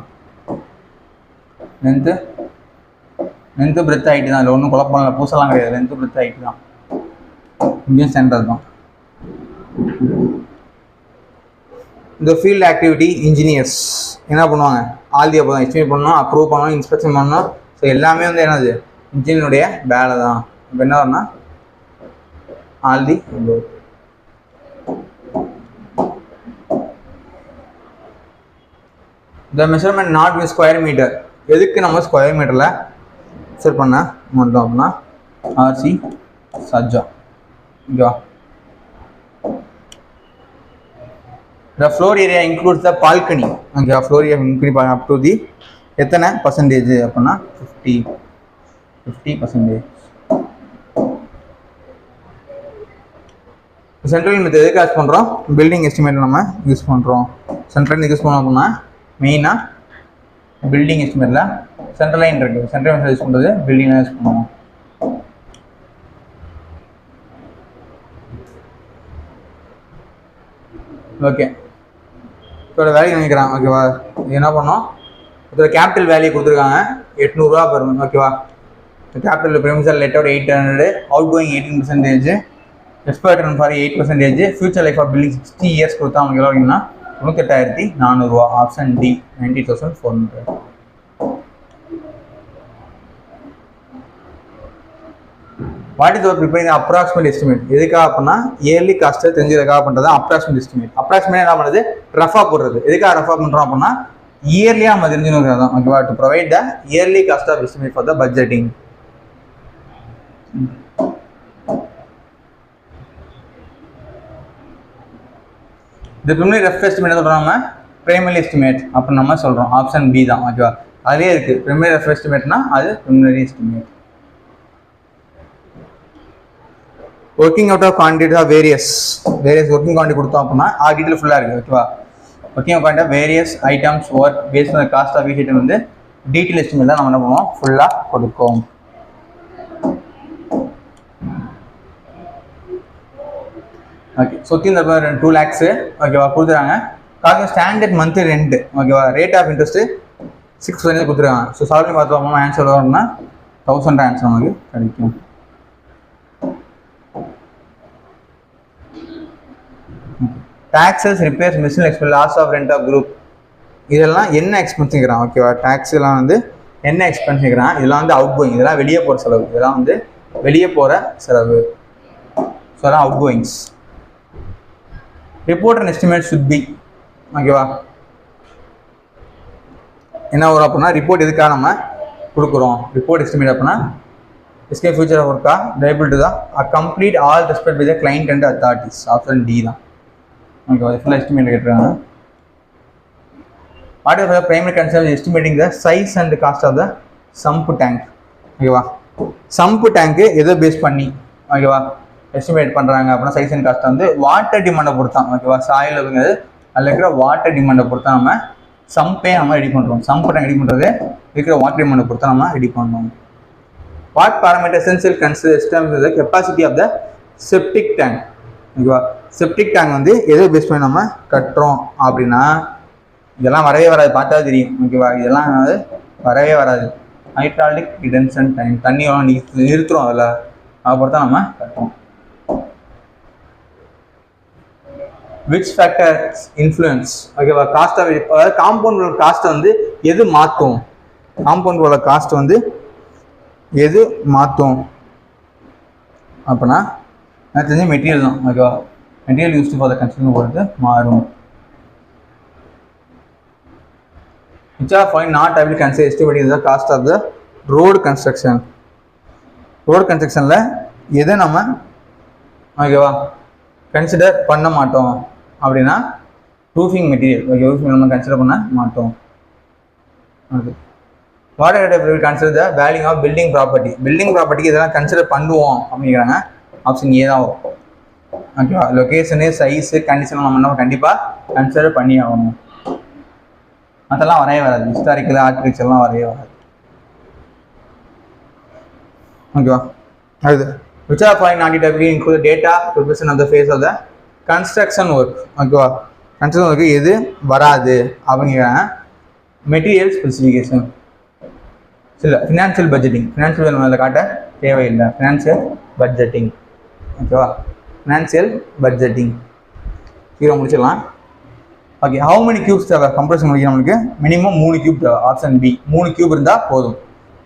லென்த்து பிரெத் ஹைட்டு தான். இல்லை ஒன்றும் குழப்பம் இல்லை, பூசெல்லாம் கிடையாது. லென்த்து பிரெத் ஹைட்டு தான் இந்தியன் ஸ்டாண்டர்ட் தான். இந்த ஃபீல்டு ஆக்டிவிட்டி இன்ஜினியர்ஸ் என்ன பண்ணுவாங்க ஆல் தி அபோவ் தான். எஸ்டிமேட் பண்ணணும், அப்ரூவ் பண்ணணும், இன்ஸ்பெக்ஷன் பண்ணணும். ஸோ எல்லாமே வந்து என்னது இன்ஜினியருடைய வேலை தான். இப்போ என்ன வரும்னா all the above. The measurement not with square metre. எதுக்கு நம்ம ஸ்கொயர் மீட்டரில் மெஷர் பண்ண மாட்டோம் அப்படின்னா RC சஜ்ஜா. ஓகேவா, the floor area includes the balcony. ஓகேவா, floor area include up to the எத்தனை பர்சன்டேஜ் அப்படின்னா 50%. சென்ட்ரல் மெத்தட் எதுக்கு யூஸ் பண்ணுறோம்? பில்டிங் எஸ்டிமேட் நம்ம யூஸ் பண்ணுறோம். சென்ட்ரல் யூஸ் பண்ணோம் அப்படின்னா மெயினாக பில்டிங் எஸ்டிமேட்டில் சென்ட்ரல் லைன் இருக்குது. சென்ட்ரல் மெத்தட் யூஸ் பண்ணுறது பில்டிங் யூஸ் பண்ணுவோம். ஓகே, இதோட வேல்யூ நினைக்கிறான். ஓகேவா, என்ன பண்ணோம்? இதோட கேபிட்டல் வேல்யூ கொடுத்துருக்காங்க 800 ரூபா பெர் மந்த். ஓகேவா, capital premises let out 800, out going 18%, expert run for 8%, future life of building 60 years கொடுத்தா அவங்க எவ்வளோ அப்படின்னா 98,400 ரூபா. Option D 90,400. What is preparing approximate estimate? எதுக்காக அப்படின்னா இயர்லி காஸ்ட்டை தெரிஞ்சதுக்காக பண்ணுறது அப்ராக்சிமேட் எஸ்டிமேட். அப்ராக்சிமேட் என்ன பண்ணுறது? ரஃபாக போடுறது. எதுக்காக ரஃபாக பண்ணுறோம் அப்படின்னா இயர்லியாக நம்ம தெரிஞ்சுக்கிறது தான். ஓகேவா, to provide the early cost of estimate for the budgeting. இந்த ப்ரிலிமினரி ரஃப் எஸ்டிமேட் என்ன சொல்கிறோம்? நம்ம பிரைமரி எஸ்டிமேட் அப்படின்னு நம்ம சொல்கிறோம். ஆப்ஷன் பி தான். ஓகேவா, அதுலேயே இருக்குது. ப்ரிலிமினரி ரஃப் எஸ்டிமேட்னா அது preliminary estimate. Working out of quantity of various working quantity கொடுத்தோம் அப்படின்னா டீட்டெயில் ஃபுல்லாக இருக்குது. ஓகேவா, working out of various items work based on cost of each item வந்து டீட்டெயில் எஸ்டிமேட் தான் நம்ம என்ன பண்ணுவோம்? ஃபுல்லாக கொடுக்கும். ஓகே, சொத்தி இந்த 2 lakhs. ஓகேவா, கொடுத்துறாங்க. காசு ஸ்டாண்டர்ட் மந்த்லி ரெண்ட். ஓகேவா, ரேட் ஆஃப் இன்ட்ரெஸ்ட்டு 6% கொடுத்துருக்காங்க. ஸோ சால்ரி பார்த்தோம்னா ஆன்சர் வரும்னா 1000 ஆன்சர் நமக்கு கிடைக்கும். Taxes, repairs, machine expense, loss of rent of group, இதெல்லாம் என்ன எக்ஸ்பென்ஸ் கேட்குறான்? ஓகேவா, டாக்ஸ் எல்லாம் வந்து என்ன எக்ஸ்பென்ஸ் கேட்குறான்? இதெல்லாம் வந்து அவுட் கோயிங், இதெல்லாம் வெளியே போகிற செலவு. இதெல்லாம் வந்து வெளியே போகிற செலவு. ஸோ அதெல்லாம் outgoings. Report and estimate should be. ஓகேவா, என்ன வரும் அப்படின்னா ரிப்போர்ட் எதுக்காக நம்ம கொடுக்குறோம்? ரிப்போர்ட் எஸ்டிமேட் அப்படின்னா எஸ்கே ஃபியூச்சர் ஆஃப் ஒர்க்கா லைபிள் டு தான் complete all respect with the client and authorities. Option D தான். ஓகேவா, ஃபுல்லாக எஸ்டிமேட் கேட்டுருக்காங்க. What is the primary concern estimating the size and cost of the sump tank. ஓகேவா, சம்ப் டேங்க்கு எதை பேஸ் பண்ணி ஓகேவா எஸ்டிமேட் பண்ணுறாங்க அப்படின்னா சைஸ் அண்ட் காஸ்ட் வந்து வாட்டர் டிமாண்டை பொறுத்தான். ஓகேவா, சாயில் அப்படிங்கிறது அதில் இருக்கிற வாட்டர் டிமாண்டை பொறுத்தா நம்ம சம்பே நம்ம ரெடி பண்ணுறோம். சம்ப் டேங்க் ரெடி பண்ணுறது இருக்கிற வாட்டர் டிமாண்டை பொறுத்தா நம்ம ரெடி பண்ணோம். What parameter essential consider the capacity of the septic tank. ஓகேவா, செப்டிக் டேங்க் வந்து எதை பேஸ் பண்ணி நம்ம கட்டுறோம் அப்படின்னா இதெல்லாம் வரவே வராது, பார்த்தா தெரியும். ஓகேவா, இதெல்லாம் வந்து வரவே வராது. ஹைட்ராலிக் ரிடென்ஷன் டேங்க், தண்ணி நிறுத்துறோம் அதில், அதை பொறுத்தா நம்ம கட்டுறோம். Which factors influence. ஓகேவா, காஸ்ட் ஆஃப், அதாவது காம்பவுண்டோட காஸ்ட்டை வந்து எது மாற்றும்? காம்பவுண்டோட காஸ்ட் வந்து எது மாற்றும் அப்படின்னா எனக்கு தெரிஞ்ச மெட்டீரியல் தான். ஓகேவா, material used for the construction பொறுத்து மாறும். which are fine not able to consider estimating the cost of the road construction. Road கன்ஸ்ட்ரக்ஷனில் எதை நம்ம ஓகேவா கன்சிடர் பண்ண மாட்டோம் அப்படின்னா ரூஃபிங் மெட்டீரியல். ஓகே, ரூஃபிங் நம்ம கன்சிடர் பண்ண மாட்டோம். Okay, what will consider the value of building property. Building ப்ராப்பர்ட்டிக்கு இதெல்லாம் கன்சிடர் பண்ணுவோம் அப்படிங்கிறாங்க. ஆப்ஷன் ஏ தான் வரும். ஓகேவா, லொக்கேஷனு, சைஸு, கண்டிஷன் நம்ம என்ன கண்டிப்பாக கன்சிடர் பண்ணி ஆகணும். அதெல்லாம் வரைய வராது. ஹிஸ்டாரிக்கல், ஆர்கிடெக்சர்லாம் வரைய வராது. ஓகேவா, அடுத்து which are fine not able to include data preparation of the phase of the construction work. ஓகேவா, கன்ஸ்ட்ரக்ஷன் ஒர்க்கு எது வராது அப்படிங்கிறாங்க. மெட்டீரியல் ஸ்பெசிஃபிகேஷன் இல்லை, ஃபினான்ஷியல் பட்ஜெட்டிங். ஃபினான்ஷியல் அதில் காட்ட தேவையில்லை. Financial budgeting. ஓகேவா, ஃபினான்ஷியல் பட்ஜெட்டிங் ஹீரோ முடிச்சிடலாம். ஓகே, ஹவு மெனி கியூப்ஸ் தேவை கம்ப்ரஷன் முடிக்க? நம்மளுக்கு மினிமம் 3 கியூப் தேவை. ஆப்ஷன் பி 3 கியூப் இருந்தால் போதும்.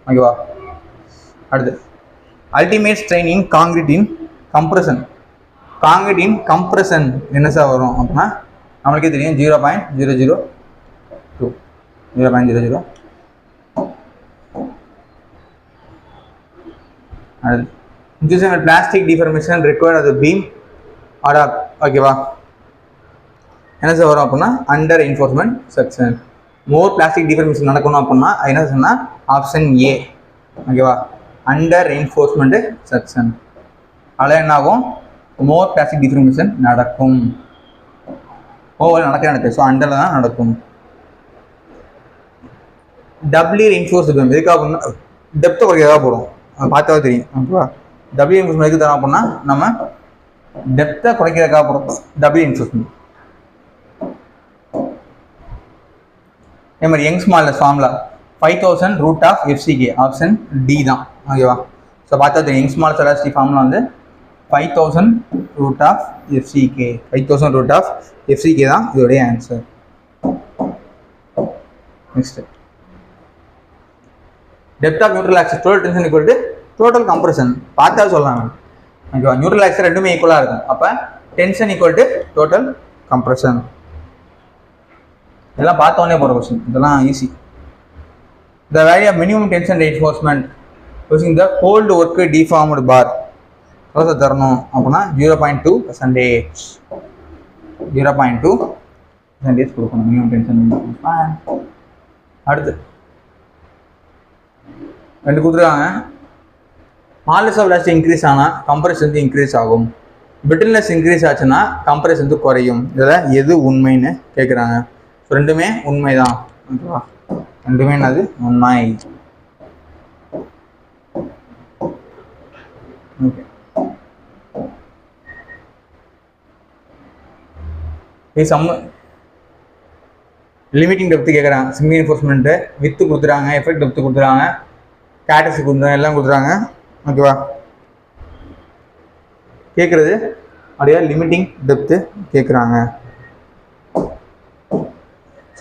ஓகேவா, அடுத்து அல்டிமேட் ஸ்ட்ரெயின் இன் காங்கிரீட் இன் கம்ப்ரஷன். காங்கிரீட் இன் கம்ப்ரஷன் என்ன சார் வரும் அப்படின்னா நம்மளுக்கே தெரியும் 0.002 0.00. அடுத்து பிளாஸ்டிக் டிஃபர்மேஷன் ரெக்வயர்ட் அது பீம் அடாப்ட். ஓகேவா, என்ன சார் வரும் அப்படின்னா அண்டர் என்ஃபோர்ஸ்மெண்ட் செக்ஷன். மோர் பிளாஸ்டிக் டிஃபர்மேஷன் நடக்கணும் அப்படின்னா என்ன சொன்னால் ஆப்ஷன் ஏ. ஓகேவா, அண்டர் என்ஃபோர்ஸ்மெண்ட் செக்ஷன். அதில் என்ன ஆகும்? மோர் பிளாஸ்டிக் டிஃபார்மேஷன் நடக்கும். ஓவர் நடக்குது. ஸோ அண்டரில் தான் நடக்கும். டபுள்யூ இன்ஃபோர்ஸ் எதுக்காக பண்ணால் டெப்த்தை குறைக்கிறதா போடும், பார்த்தா தெரியும். ஓகேவா? டபுள்யூ இன்ஃபோர்ஸ்மெண்ட் எதுக்கு தரா அப்படின்னா நம்ம டெப்த்தை குறைக்கிறதுக்காக போகிறோம் டபுள்யூ இன்ஃபோர்ஸ்மெண்ட். அதே மாதிரி Young's modulus formula 5000 root of FCK, option D தான். ஓகேவா? ஸோ பார்த்தா தெரியும் யங்ஸ் மாடலஸ் எலாஸ்டிக் ஃபார்முலா வந்து 5000 root of FCK. 5000 root of FCK தான் இதோடைய answer. Next, depth of neutral axis total tension equal to total compression. பார்த்தா சொல்லலாம். ஓகேவா? நியூட்ரல் ஆக்சஸ் ரெண்டுமே ஈக்குவலாக இருக்கும். அப்போ tension equal to total compression. இதெல்லாம் பார்த்தோன்னே போகிற கொஸ்டின், இதெல்லாம் easy. The value of minimum tension reinforcement using the cold work deformed bar தரணும் அப்படின்னா 0.2%. 0.2% கொடுக்கணும் மினிமம் டென்ஷன். அடுத்து ரெண்டு கொடுத்துருக்காங்க. மாடலஸ் ஆஃப் எலாஸ்டிக் இன்க்ரீஸ் ஆனால் கம்ப்ரஷன் வந்து இன்க்ரீஸ் ஆகும். பிரிட்டில்னஸ் இன்க்ரீஸ் ஆச்சுன்னா கம்ப்ரஷன் வந்து குறையும். இதில் எது உண்மைன்னு கேட்குறாங்க. ஸோ ரெண்டுமே உண்மை தான். ஓகேவா? ரெண்டுமே என்னது உண்மை. ஓகே, சம் லிமிட்டிங் டெப்த்து கேட்குறாங்க. சிங்கிள் என்ஃபோர்ஸ்மெண்ட்டு வித்து கொடுத்துறாங்க, எஃபெக்ட் டெப்த்து கொடுத்துறாங்க, கேட்டஸ் கொடுத்துறாங்க, எல்லாம் கொடுத்துறாங்க. ஓகேவா? கேட்குறது அப்படியே லிமிட்டிங் டெப்த்து கேட்குறாங்க.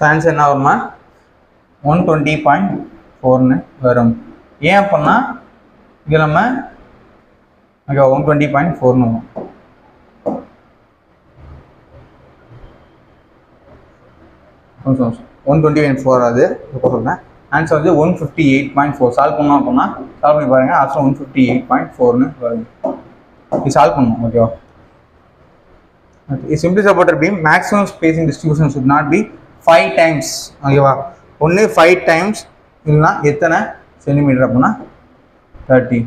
ஆன்சர் என்ன வருமா? 120.4ன்னு வரும். ஏன் அப்படின்னா இங்கே நம்ம ஓகே 120.4ன்னு வரும். ஒன் 120.4 அது இப்போ சொல்கிறேன். ஆன்சர் வந்து 158.4. சால்வ் பண்ணோம் அப்படின்னா சால்வ் பண்ணி பாருங்கள். ஆன்சர் 158.4ன்னு வரும். இது சால்வ் பண்ணணும். ஓகேவா? Simply supported beam maximum spacing distribution should not be 5 times. ஓகேவா? ஒன்று 5 times இல்லைனா எத்தனை சென்டிமீட்டர் அப்படின்னா 30.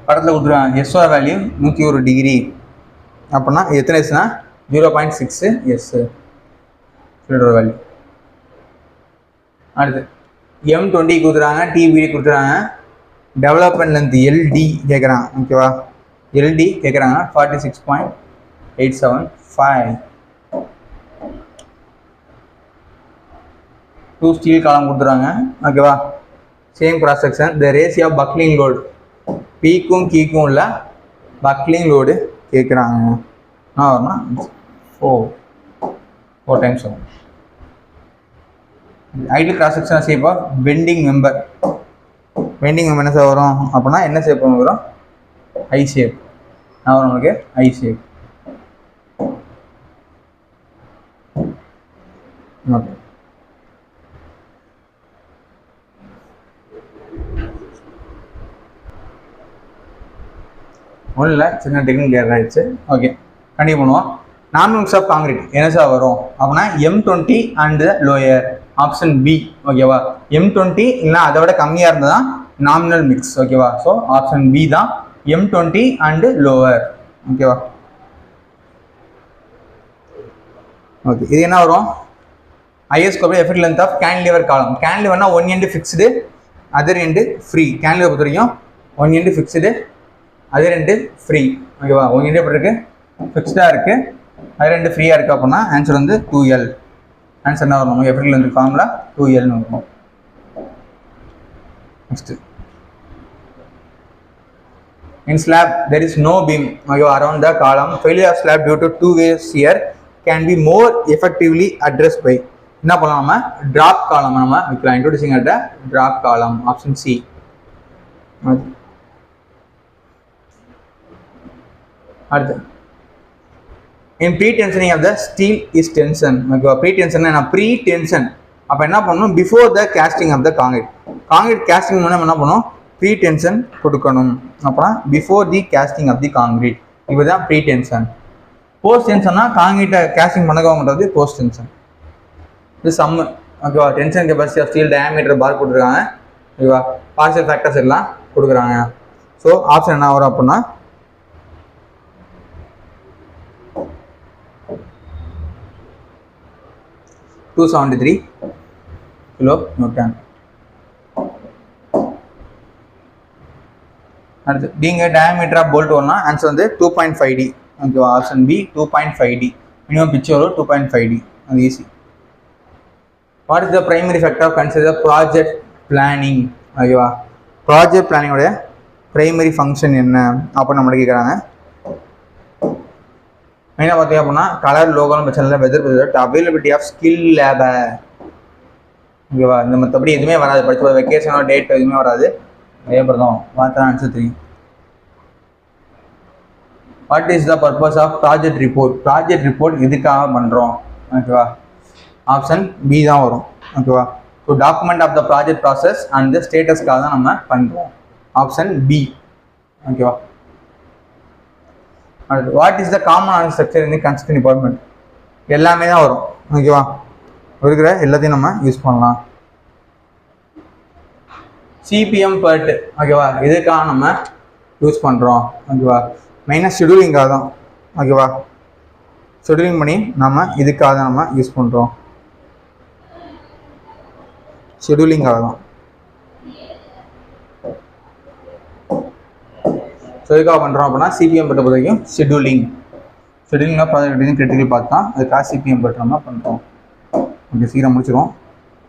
படத்தில் கொடுத்துருவாங்க எஸ்ஓ வேல்யூ 101 டிகிரி அப்படின்னா எத்தனை எஸ்னா 0.6 எஸ் வேல்யூ. அடுத்து M20 கொடுத்துறாங்க, டிபிடி கொடுத்துறாங்க, டெவலப்மெண்ட் லென்த் எல்டி கேட்குறாங்க. ஓகேவா? எல்டி கேட்குறாங்க 46.875. 2 ஸ்டீல் காலம் கொடுத்துறாங்க. ஓகேவா? Same cross section. The ratio of buckling load பீக்கும் கீக்கும் உள்ள பக்லிங் லோடு கேட்குறாங்க. என்ன வரும்னா 4 times வரும். Ideal cross section shape of bending member. Bending member என்ன சார் வரும் அப்படின்னா என்ன ஷேப் வரும்? I shape. நான் வரும் உங்களுக்கு ஐ ஷேப். ஓகே, ஒன்றும் இல்லை, சின்ன டெக்னிக் ஏர் ஆகிடுச்சு. ஓகே, கண்டினியூ பண்ணுவோம். நார்மல் மிக்ஸ் ஆஃப் காங்கிரீட் என்ன சார் வரும் அப்படின்னா M20 and lower, option B. ஓகேவா? M20 இல்லைனா அதை விட கம்மியாக இருந்தால் தான் நாமினல் மிக்ஸ். ஓகேவா? ஸோ ஆப்ஷன் பி தான் M20 அண்ட் லோவர். ஓகேவா? ஓகே, இது என்ன வரும்? IS code effective length of cantilever column. கேன்டிலிவர்னா one end fixed, other end free. Cantilever பொறுத்த வரைக்கும் one end fixed, other end free. ஓகேவா? ஒன் எண்டு எப்படி இருக்குது? ஃபிக்ஸ்டாக இருக்குது, அதர் எண்டு ஃப்ரீயாக இருக்குது அப்படின்னா ஆன்சர் வந்து 2L. ஆன்சர் என்ன வரும்? நமக்கு எஃபெக்ட் லென்த் ஃபார்முலா 2Lன்னு வரும். Next, in slab there is no beam around the column. Failure of slab due to two-way shear can be more effectively addressed by என்ன பண்ணலாம்? நம்ம drop column நம்ம வைக்கலாம். introducing at the drop column, option C. அடுத்து, in pre-tensioning of the steel is tension. ஓகேவா? pre-tension என்ன? pre-tension அப்போ என்ன பண்ணணும்? before the casting of the concrete. concrete casting பண்ண என்ன பண்ணணும்? pre-tension கொடுக்கணும். அப்போ before the casting of the concrete. இப்போ தான் ப்ரீ-டென்ஷன். போஸ்ட் டென்ஷன்னா காங்கிரீட்டை கேஸ்டிங் பண்ணக்கவங்கன்றது போஸ்ட் டென்ஷன். இது சம்மு. ஓகேவா? Tension capacity of steel, diameter bar கொடுத்துருக்காங்க. ஓகேவா? பார்ஷியல் ஃபேக்டர்ஸ் எல்லாம் கொடுக்குறாங்க. ஸோ ஆப்ஷன் என்ன வரும் அப்படின்னா 273 kN. அடுத்து being a diameter of bolt ஒன்னா ஆன்சர் வந்து 2.5D. ஓகேவா, option B 2.5D. Minimum pitch வரும் 2.5D. அது easy. What is the primary factor of consider project planning? ஓகேவா, ப்ராஜெக்ட் பிளானிங்கோடைய பிரைமரி ஃபங்க்ஷன் என்ன அப்படின்னு நம்மளை கேட்குறாங்க. மெயினாக பார்த்தீங்க அப்படின்னா கலர் லோகோன்னு பிரச்சனை இல்லை, weather availability of skill labour. ஓகேவா, இந்த மற்றபடி எதுவுமே வராது, படிச்ச வெக்கேஷனோ டேட் எதுவுமே வராது, அதே மாதிரி தான் பார்த்தா ஆன்சர் தெரியும். What is the purpose of project report? Project report எதுக்காக பண்ணுறோம்? ஓகேவா, ஆப்ஷன் பி தான் வரும். ஓகேவா, so document of the project process and the ஸ்டேட்டஸ்க்காக தான் நம்ம பண்ணுறோம். Option B. ஓகேவா, அடுத்து what is the common architecture in construction department? எல்லாமே தான் வரும். ஓகேவா, இருக்கிற எல்லாத்தையும் நம்ம யூஸ் பண்ணலாம். CPM PERT. ஓகேவா, இதுக்காக நம்ம யூஸ் பண்ணுறோம். ஓகேவா, மெயினாக ஷெடியூலிங்காக தான். ஓகேவா, ஷெடியூலிங் பண்ணி நம்ம இதுக்காக தான் நம்ம யூஸ் பண்ணுறோம், ஷெடியூலிங்காக தான். ஸோ எதுக்காக பண்ணுறோம் அப்படின்னா சிபிஎம் பர்ட்டை பொறுத்த வரைக்கும் ஷெடியூலிங்காக ப்ராஜெக்ட் கிரிட்டிக்கல் பார்த்து தான் அதுக்காக சிபிஎம் பர்ட் நம்ம பண்ணுறோம். ஓகே, சீக்கிரம் முடிச்சிடுவோம்.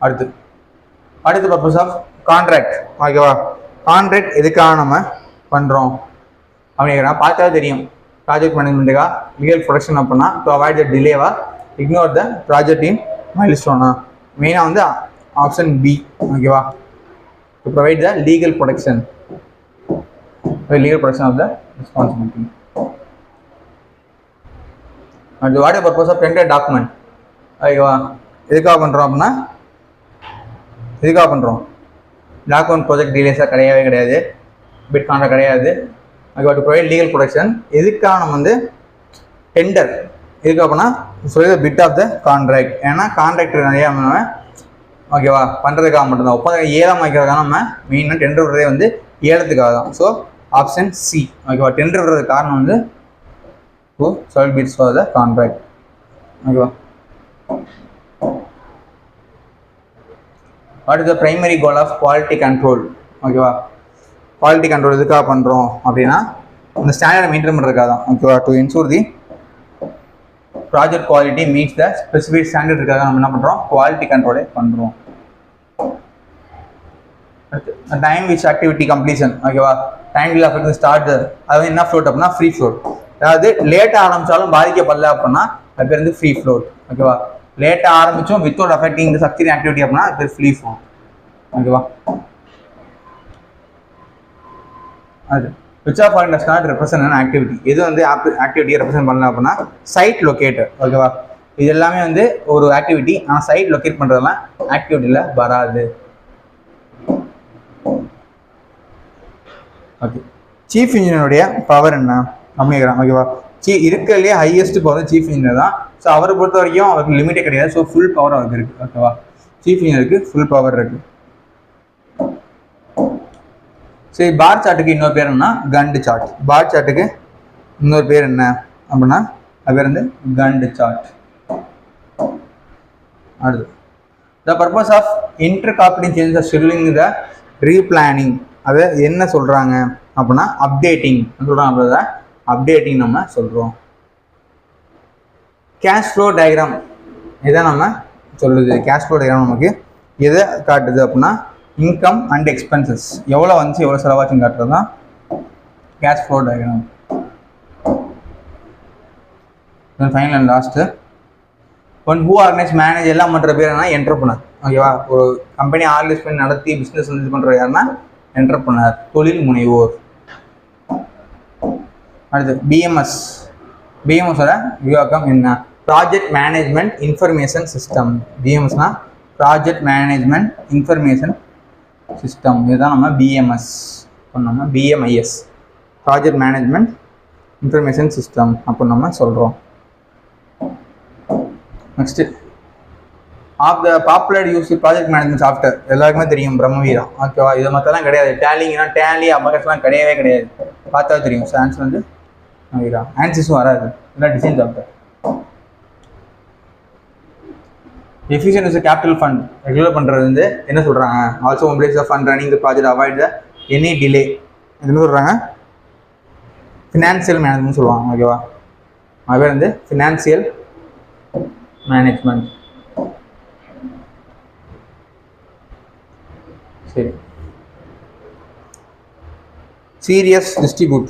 அடுத்து பர்பஸ் ஆஃப் கான்ட்ராக்ட். ஓகேவா, கான்ட்ராக்ட் எதுக்காக நம்ம பண்ணுறோம் அப்படிங்கிறா பார்த்தா தெரியும். ப்ராஜெக்ட் மேனேஜ்மெண்ட்டுக்காக லீகல் ப்ரொடக்ஷன் அப்படின்னா டு அவாய்ட் த டிலேவா இக்னோர் த ப்ராஜெக்ட் இன் மைல்ஸ்டோனா. மெயினாக வந்து ஆப்ஷன் பி. ஓகேவா, to provide the legal protection of the responsibility. And what is the purpose of tender document? ஓகேவா, எதுக்காக பண்ணுறோம் அப்படின்னா டாக்குமெண்ட் ப்ராஜெக்ட் டீலேஸாக கிடையாது, பிட் கான்ட்ராக்ட் கிடையாது. ஓகேவா, டு ப்ரொவைட் லீகல் ப்ரொடக்ஷன். எதுக்காக நம்ம வந்து டெண்டர் எதுக்காக அப்படின்னா சொல்லி பிட் ஆஃப் த கான்ட்ராக்ட். ஏன்னா கான்ட்ராக்ட் நிறையா நம்ம ஓகேவா பண்ணுறதுக்காக மட்டும்தான், ஒப்பந்தம் ஏலம் வைக்கிறதுக்காக நம்ம மெயினாக டெண்டர் விடுறதே வந்து ஏலத்துக்காக தான். So option C. ஓகேவா, டெண்டர் விடுறது காரணம் வந்து sold bids for the contract. ஓகேவா, what is the primary goal of quality control? ஓகேவா, குவாலிட்டி கண்ட்ரோல் எதுக்காக பண்ணுறோம் அப்படின்னா இந்த ஸ்டாண்டர்டை மெயின்டைன் பண்ணுறதுக்காக தான். ஓகேவா, to ensure the project quality meets the specific ஸ்டாண்டர்டுக்காக நம்ம என்ன பண்ணுறோம், குவாலிட்டி கண்ட்ரோலே பண்ணுறோம். Time which activity completion. ஓகேவா, டைம் வில் அஃபெக்ட் ஸ்டார்ட். அது என்ன ஃப்ளோட் அப்படின்னா ஃப்ரீ ஃப்ளோட். அதாவது லேட்டாக ஆரம்பித்தாலும் பாதிக்கப்படல அப்படின்னா அது பேர் வந்து ஃப்ரீ ஃப்ளோட். ஓகேவா, லேட்டாக ஆரம்பித்தோம் without affecting the succeeding activity அப்படின்னா அது பேர் ஃப்ரீ ஃப்ளோட். ஓகேவா, அது which of all does not represent an activity. எது வந்து ஆக்டிவிட்டியை ரெப்ரசென்ட் பண்ணலாம் அப்படின்னா சைட் லொக்கேட்டர். ஓகேவா, இது எல்லாமே வந்து ஒரு ஆக்டிவிட்டி, ஆனால் சைட் லொக்கேட் பண்ணுறதுலாம் ஆக்டிவிட்டியில் வராது. ஓகே, சீஃப் இன்ஜினியருடைய பவர் என்ன அப்படிங்கிறான். ஓகேவா, இருக்கிறதுலே ஹையஸ்ட் பவர் சீஃப் இன்ஜினியர் தான். ஸோ அவரை பொறுத்த வரைக்கும் அவருக்கு லிமிட்டே கிடையாது. ஸோ ஃபுல் பவர் அவருக்கு இருக்குது. ஓகேவா, சீஃப் இன்ஜினியருக்கு ஃபுல் பவர் இருக்குது. சரி, பார் சார்ட்டுக்கு இன்னொரு பேர் என்ன, கண்டு சார்ட். பார் சார்ட்டுக்கு இன்னொரு பேர் என்ன அப்படின்னா அது பேர் வந்து கண்டு சார்ட். அடுத்து the purpose of incorporating changes scheduling the replanning. அதை என்ன சொல்கிறாங்க அப்படின்னா அப்டேட்டிங் சொல்கிறாங்க. அப்படின்றத அப்டேட்டிங் நம்ம சொல்கிறோம். கேஷ் ஃப்ளோ டயக்ராம் இதான் நம்ம சொல்லுது. கேஷ் ஃப்ளோ டயக்ராம் நமக்கு எதை காட்டுது அப்படின்னா இன்கம் அண்ட் எக்ஸ்பென்சஸ், எவ்வளோ வந்துச்சு எவ்வளோ செலவாச்சுன்னு காட்டுறது தான் cash flow diagram. Final and last one who organise manage எல்லாம் பண்ணுற பேர் என்ன, என்டர்பிரனர். ஓகேவா, ஒரு கம்பெனி ஆர்கனைஸ் பண்ணி நடத்தி பிஸ்னஸ் இது பண்ணுற யாருன்னா என்டர்பிரனர், தொழில் முனைவோர். அடுத்து பிஎம்எஸ். பிஎம்எஸோட விவாக்கம் என்ன, ப்ராஜெக்ட் மேனேஜ்மெண்ட் இன்ஃபர்மேஷன் சிஸ்டம். பிஎம்எஸ்னா ப்ராஜெக்ட் மேனேஜ்மெண்ட் இன்ஃபர்மேஷன் சிஸ்டம். இதுதான் நம்ம பிஎம்எஸ் நம்ம PMIS project management information system அப்படின்னு நம்ம சொல்கிறோம். Next of the popular use project management software எல்லாருக்குமே தெரியும் பிரம்மவீரா. ஓகேவா, இது மற்றெல்லாம் கிடையாது. டேலிங்கன்னா டேலி அபகஸ்லாம் கிடையவே கிடையாது. பார்த்தா தெரியும். ஸோ ஆன்சர் வந்து பிரம்மவீரா. ஆன்சர்ஸும் வராது. இல்லை design software. Efficient is capital fund regular பண்ணுறது வந்து என்ன சொல்கிறாங்க? Also mobilise the fund running the project avoid the any delay. என்ன சொல்கிறாங்க? ஃபினான்சியல் மேனேஜ்மெண்ட் சொல்லுவாங்க. ஓகேவா, அது பேர் வந்து ஃபினான்சியல் மேனேஜ்மெண்ட். சரி, சீரியஸ் டிஸ்ட்ரிபியூட்.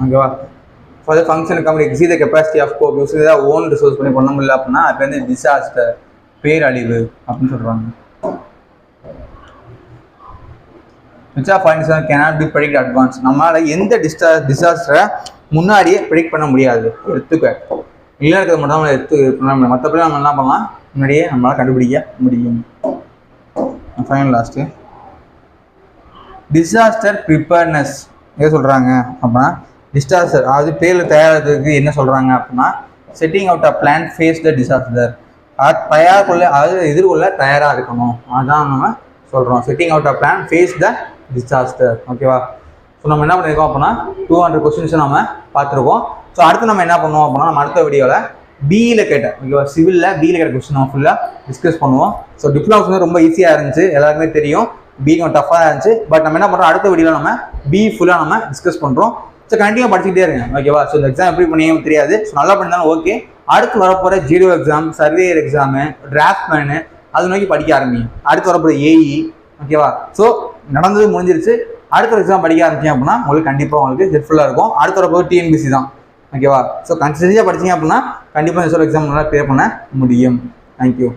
ஓகேவா, for the function company exceed the capacity of cope use தான் ஓன் ரிசோர்ஸ் பண்ணி பண்ண முடியல அப்படின்னா அது வந்து டிசாஸ்டர், பேரழிவு அப்படின்னு சொல்கிறாங்க. Which of points cannot be predict advance. நம்மளால் எந்த டிசாஸ்டரை முன்னாடியே ப்ரெடிக்ட் பண்ண முடியாது. எடுத்துக்க இல்லை இருக்கிறது மட்டும் நம்ம எடுத்து மற்றபடி நம்ம என்ன பண்ணலாம், முன்னாடியே நம்மளால் கண்டுபிடிக்க முடியும். ஃபைனல் லாஸ்ட்டு டிசாஸ்டர் ப்ரிப்பேர்னஸ் எதை சொல்கிறாங்க அப்படின்னா, டிசாஸ்டர் அதாவது பேரில் தயாரிக்கிறதுக்கு என்ன சொல்கிறாங்க அப்படின்னா, setting out a plan face the disaster. தயார்கொள்ள அதாவது எதிர்கொள்ள தயாராக இருக்கணும், அதுதான் நம்ம சொல்கிறோம். Setting out a plan face the disaster. ஓகேவா, ஸோ நம்ம என்ன பண்ணியிருக்கோம் அப்படின்னா 200 கொஸ்டின்ஸை நம்ம பார்த்துருக்கோம். ஸோ அடுத்து நம்ம என்ன பண்ணுவோம் அப்படின்னா, நம்ம அடுத்த வீடியோவில் பியில் கேட்டேன். ஓகேவா, சிவிலில் பியில் கேட்ட கொஸ்டின் நம்ம ஃபுல்லாக டிஸ்கஸ் பண்ணுவோம். ஸோ டிப்ளமோஸ் வந்து ரொம்ப ஈஸியாக இருந்துச்சு, எல்லாருக்குமே தெரியும். பி கொஞ்சம் டஃப்பாக இருந்துச்சு. பட் நம்ம என்ன பண்ணுறோம், அடுத்த வீடியோவில் நம்ம பி ஃபுல்லாக நம்ம டிஸ்கஸ் பண்ணுறோம். ஸோ கண்டிப்பாக படிச்சுக்கிட்டே இருங்க. ஓகேவா, ஸோ இந்த எக்ஸாம் எப்படி பண்ணியும் தெரியாது. ஸோ நல்லா பண்ணியிருந்தாலும் ஓகே. அடுத்து வரப்போகிற ஜீரோ எக்ஸாம், சர்வேயர் எக்ஸாமு, டிராஃப்ட்மேனு அது நோக்கி படிக்க ஆரம்பிங்க. அடுத்து வரப்போகிற ஏஇ. ஓகேவா, ஸோ நடந்தது முடிஞ்சிருச்சு. அடுத்த எக்ஸாம் படிக்க ஆரம்பிச்சிங்க அப்படின்னா உங்களுக்கு கண்டிப்பாக உங்களுக்கு ஹெல்ப்ஃபுல்லாக இருக்கும். அடுத்த வரப்போகிற டிஎன்பிசி தான். ஓகேவா, ஸோ கன்சிஸ்டன்ஸியாக படிச்சிங்க அப்படின்னா கண்டிப்பாக எக்ஸாம் நல்லா க்ளியர் பண்ண முடியும். தேங்க்யூ.